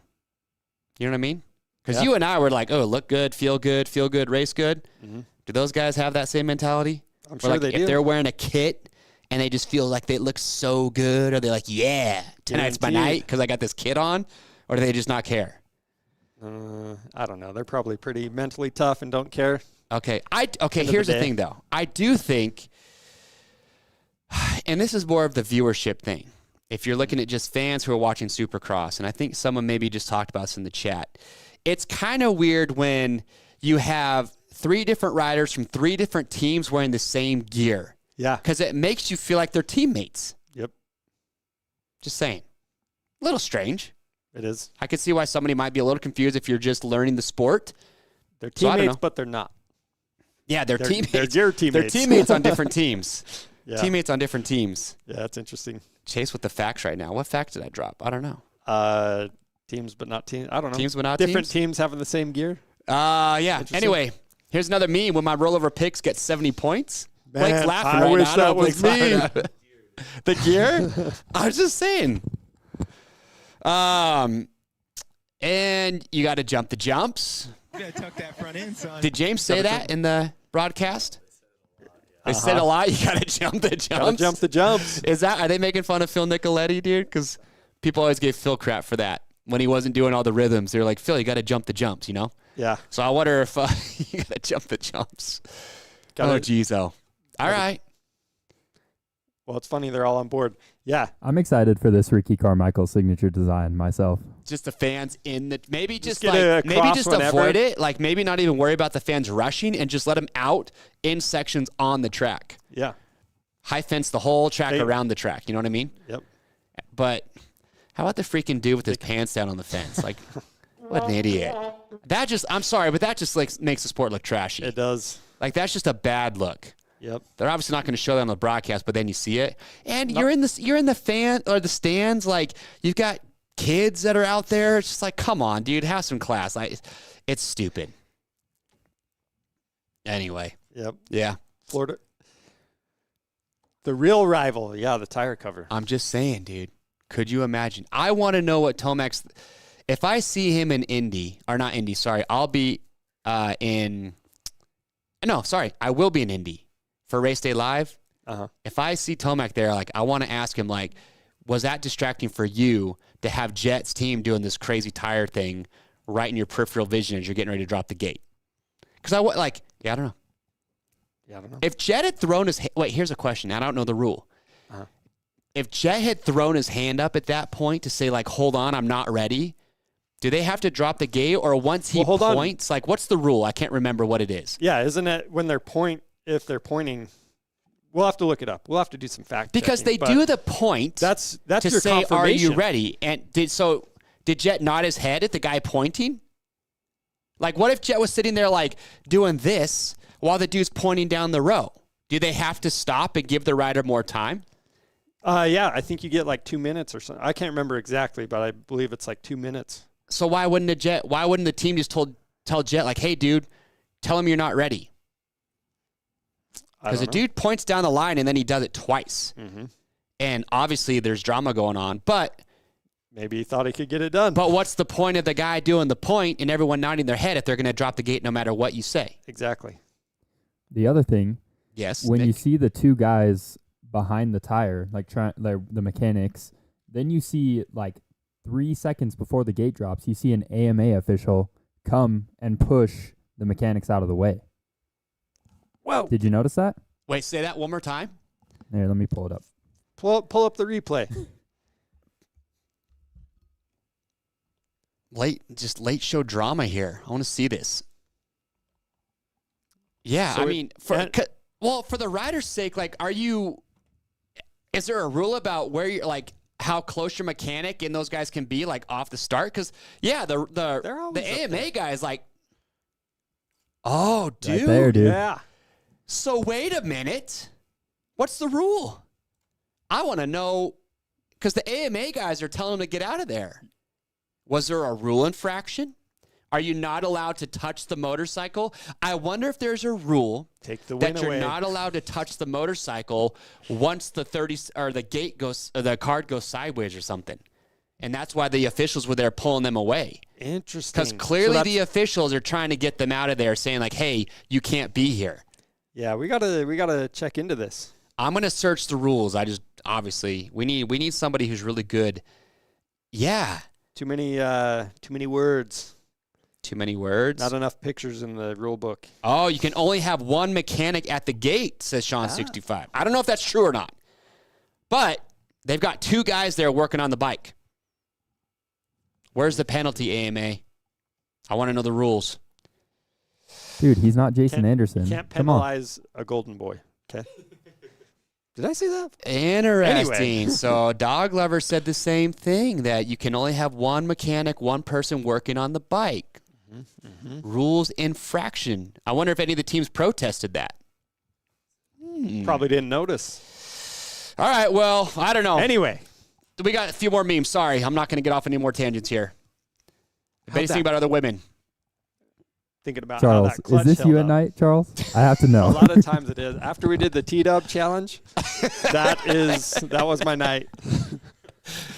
You know what I mean? Because you and I were like, oh, look good, feel good, race good. Do those guys have that same mentality? I'm Or sure like they if do. they're wearing a kit and they just feel like they look so good, or they're like, yeah, tonight's my Guaranteed. night because I got this kit on, or do they just not care? I don't know. They're probably pretty mentally tough and don't care. Okay. of Here's the the day. thing, though. I do think, and this is more of the viewership thing. If you're looking at just fans who are watching Supercross, and I think someone maybe just talked about this in the chat, it's kind of weird when you have 3 different riders from 3 different teams wearing the same gear. Yeah. Because it makes you feel like they're teammates. Yep. Just saying. A little strange. It is. I could see why somebody might be a little confused if you're just learning the sport. They're So I don't teammates, know. but they're not. Yeah, they're teammates. They're your teammates. They're teammates on different teams. Yeah. Teammates on different teams. Yeah, that's interesting. Chase with the facts right now. What fact did I drop? I don't know. Teams, but not teams. I don't know. Teams but not Different teams? teams having the same gear. Yeah. Interesting. Anyway, here's another meme when my rollover picks get 70 points. Man, Blake's laughing I right wish now. that I know was Blake's me. laughing. The gear? I was just saying. And you got to jump the jumps. You gotta tuck that front end, son. Did James say that in the broadcast? They said a lot. You got to jump the jumps. Gotta jump the jumps. Are they making fun of Phil Nicoletti, dude? Because people always gave Phil crap for that when he wasn't doing all the rhythms. They're like, Phil, you got to jump the jumps, you know? Yeah. So I wonder if you got to jump the jumps. Gotta- Oh, geez, oh. All right. Well, it's funny they're all on board. Yeah. I'm excited for this Ricky Carmichael signature design myself. Just the fans in the maybe just get it maybe across just whenever. avoid it. Like maybe not even worry about the fans rushing and just let them out in sections on the track. Yeah. High fence the whole track They- around the track. You know what I mean? Yep. But how about the freaking dude with his pants down on the fence? Like, what an idiot. I'm sorry, but that just like makes the sport look trashy. It does. Like that's just a bad look. Yep. They're obviously not going to show that on the broadcast, but then you see it, and you're in the fan or the stands. Like you've got kids that are out there. It's just like, come on, dude, have some class. Like, it's stupid. Anyway, Yep. yeah, Florida. The real rival. Yeah, the tire cover. I'm just saying, dude. Could you imagine? I want to know what Tomac's. If I see him in Indy, or not Indy, sorry, I'll be I will be in Indy for Race Day Live. If I see Tomac there, like, I want to ask him, like, was that distracting for you to have Jett's team doing this crazy tire thing right in your peripheral vision as you're getting ready to drop the gate? Because I don't know. Yeah, I don't know. If Jett had thrown his wait, here's a question. I don't know the rule. If Jett had thrown his hand up at that point to say, like, hold on, I'm not ready, do they have to drop the gate? Or once he points, like, what's the rule? I can't remember what it is. Yeah, isn't it when if they're pointing, we'll have to look it up. We'll have to do some fact checking. Because they do the point that's to your say, are you confirmation. ready? And did Jett nod his head at the guy pointing? Like, what if Jett was sitting there, like, doing this while the dude's pointing down the row? Do they have to stop and give the rider more time? Yeah, I think you get like 2 minutes or something. I can't remember exactly, but I believe it's like 2 minutes. So why wouldn't the team just tell Jett, like, hey, dude, tell him you're not ready? Because the dude points down the line and then he does it twice. And obviously there's drama going on, but maybe he thought he could get it done. But what's the point of the guy doing the point and everyone nodding their head if they're going to drop the gate no matter what you say? Exactly. The other thing, yes, when Nick? you see the two guys behind the tire, like the mechanics, then you see, like, 3 seconds before the gate drops, you see an AMA official come and push the mechanics out of the way. Whoa. Did you notice that? Wait, say that one more time. Here, let me pull it up. Pull up the replay. Late show drama here. I want to see this. Yeah, So for the rider's sake, like, is there a rule about where you're, like, how close your mechanic and those guys can be, like, off the start? Because, yeah, the AMA guy is like, oh, dude. Right there, dude. Yeah. So wait a minute. What's the rule? I want to know, because the AMA guys are telling him to get out of there. Was there a rule infraction? Are you not allowed to touch the motorcycle? I wonder if there's a rule Take the win that you're away. not allowed to touch the motorcycle once the gate goes, or the card goes sideways or something. And that's why the officials were there pulling them away. Interesting. Because clearly the officials are trying to get them out of there, saying, like, hey, you can't be here. Yeah, we gotta check into this. I'm gonna search the rules. Obviously we need somebody who's really good. Yeah. Too many words. Too many words. Not enough pictures in the rule book. Oh, you can only have one mechanic at the gate, says Sean65. I don't know if that's true or not. But they've got two guys there working on the bike. Where's the penalty, AMA? I want to know the rules. Dude, he's not Jason Anderson. Can't Come on. penalize a golden boy. Okay. Did I say that? Interesting. Anyway. So Dog Lover said the same thing, that you can only have one mechanic, one person working on the bike. Rules infraction. I wonder if any of the teams protested that. Probably didn't notice. All right, well, I don't know. Anyway. We got a few more memes. Sorry, I'm not going to get off any more tangents here. Anything about other women? Thinking about Charles, how that clutch is this you held at up. night, Charles? I have to know. A lot of times it is. After we did the T-Dub challenge, that was my night.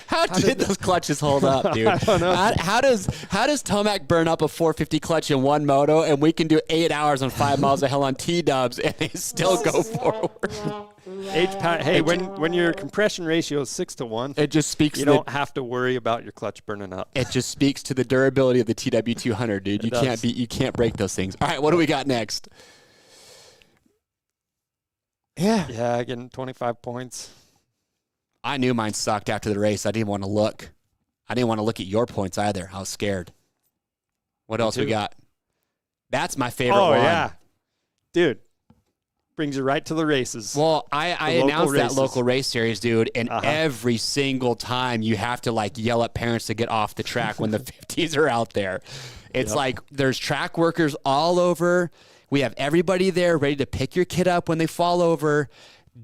How did those clutches hold up, dude? I don't know. How does Tomac burn up a 450 clutch in one moto, and we can do 8 hours on 5 miles of hell on T-dubs, and they still go forward? Hey, when your compression ratio is 6-to-1, It just speaks. you don't have to worry about your clutch burning up. It just speaks to the durability of the TW200, dude. You can't break those things. All right, what do we got next? Yeah, getting 25 points. I knew mine sucked after the race. I didn't want to look. I didn't want to look at your points either. I was scared. What else we got? That's my favorite one. Oh, yeah. Dude, brings you right to the races. Well, I announced that local race series, dude, and Uh-huh. every single time you have to, like, yell at parents to get off the track when the 50s are out there. It's like there's track workers all over. We have everybody there ready to pick your kid up when they fall over.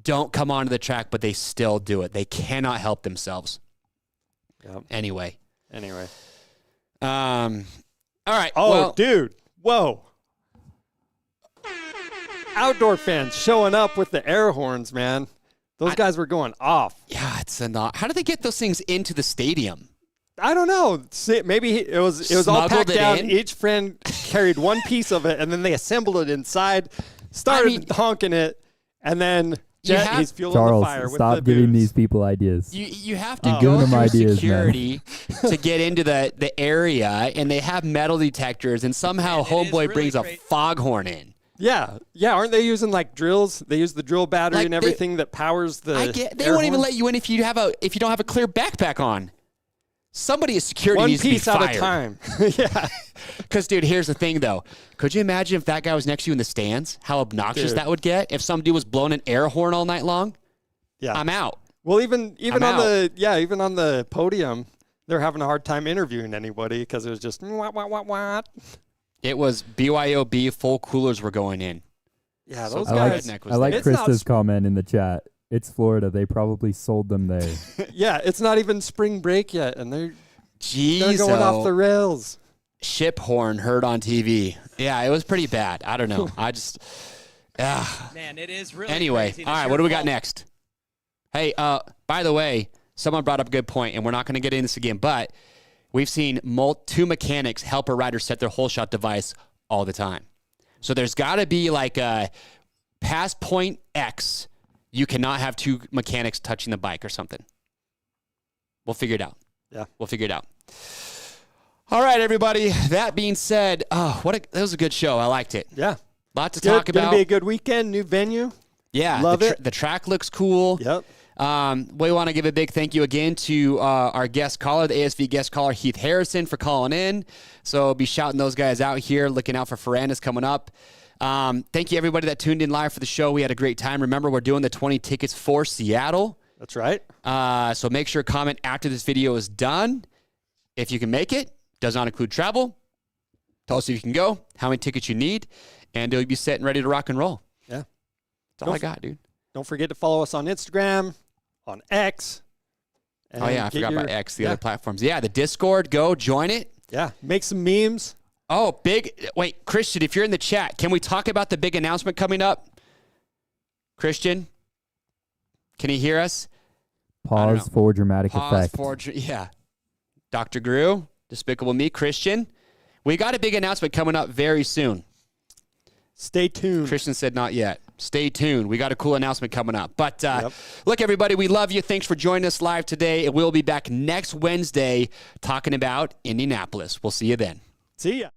Don't come onto the track, but they still do it. They cannot help themselves. Yep. Anyway. All right. Oh, well, dude. Whoa. Outdoor fans showing up with the air horns, man. Those guys were going off. Yeah, it's not. How did they get those things into the stadium? I don't know. Maybe it was all Smuggled packed it down. in? Each friend carried one piece of it, and then they assembled it inside, started honking it, and then he's fueling Charles, the fire with stop the giving booze. these people ideas. You have to You're go giving them through ideas, security to get into the area, and they have metal detectors, and somehow Homeboy brings a foghorn in. Yeah. Aren't they using like drills? They use the drill battery and everything that powers the. They won't even let you in if you don't have a clear backpack on. Somebody at security one needs to be piece at fired. a time. Yeah. Because, dude, here's the thing, though. Could you imagine if that guy was next to you in the stands? How obnoxious that would get? If some dude was blowing an air horn all night long? Yeah. I'm out. Well, even I'm on out. even on the podium, they're having a hard time interviewing anybody because it was just what. It was BYOB, full coolers were going in. Yeah, So those I guys. like It's not Krista's comment in the chat. It's Florida. They probably sold them there. Yeah, it's not even spring break yet, and they're Jeez, going off the rails. Ship horn heard on TV. Yeah, it was pretty bad. I don't know. I just. Man, it is really Anyway, crazy. all right, what do we got next? Hey, by the way, someone brought up a good point, and we're not going to get into this again, but we've seen two mechanics help a rider set their hole shot device all the time. So there's got to be like a past point X, you cannot have two mechanics touching the bike or something. We'll figure it out. Yeah. We'll figure it out. All right, everybody. That being said, that was a good show. I liked it. Yeah. Lot to talk about. Going to be a good weekend. New venue. Yeah. Love it. The track looks cool. Yep. We want to give a big thank you again to our guest caller, the ASV guest caller, Heath Harrison, for calling in. So be shouting those guys out here, looking out for Ferrandis coming up. Thank you, everybody that tuned in live for the show. We had a great time. Remember, we're doing the 20 tickets for Seattle. That's right. So make sure to comment after this video is done. If you can make it, does not include travel. Tell us if you can go, how many tickets you need, and you'll be set and ready to rock and roll. Yeah. That's all I got, dude. Don't forget to follow us on Instagram, on X. Oh, yeah, I forgot about X, the other platforms. Yeah, the Discord, go join it. Yeah, make some memes. Oh, wait, Christian, if you're in the chat, can we talk about the big announcement coming up? Christian, can you hear us? Pause for dramatic effect. Yeah. Dr. Grew, Despicable Me, Christian. We got a big announcement coming up very soon. Stay tuned. Christian said not yet. Stay tuned. We got a cool announcement coming up. But look, everybody, we love you. Thanks for joining us live today. We'll be back next Wednesday talking about Indianapolis. We'll see you then. See ya.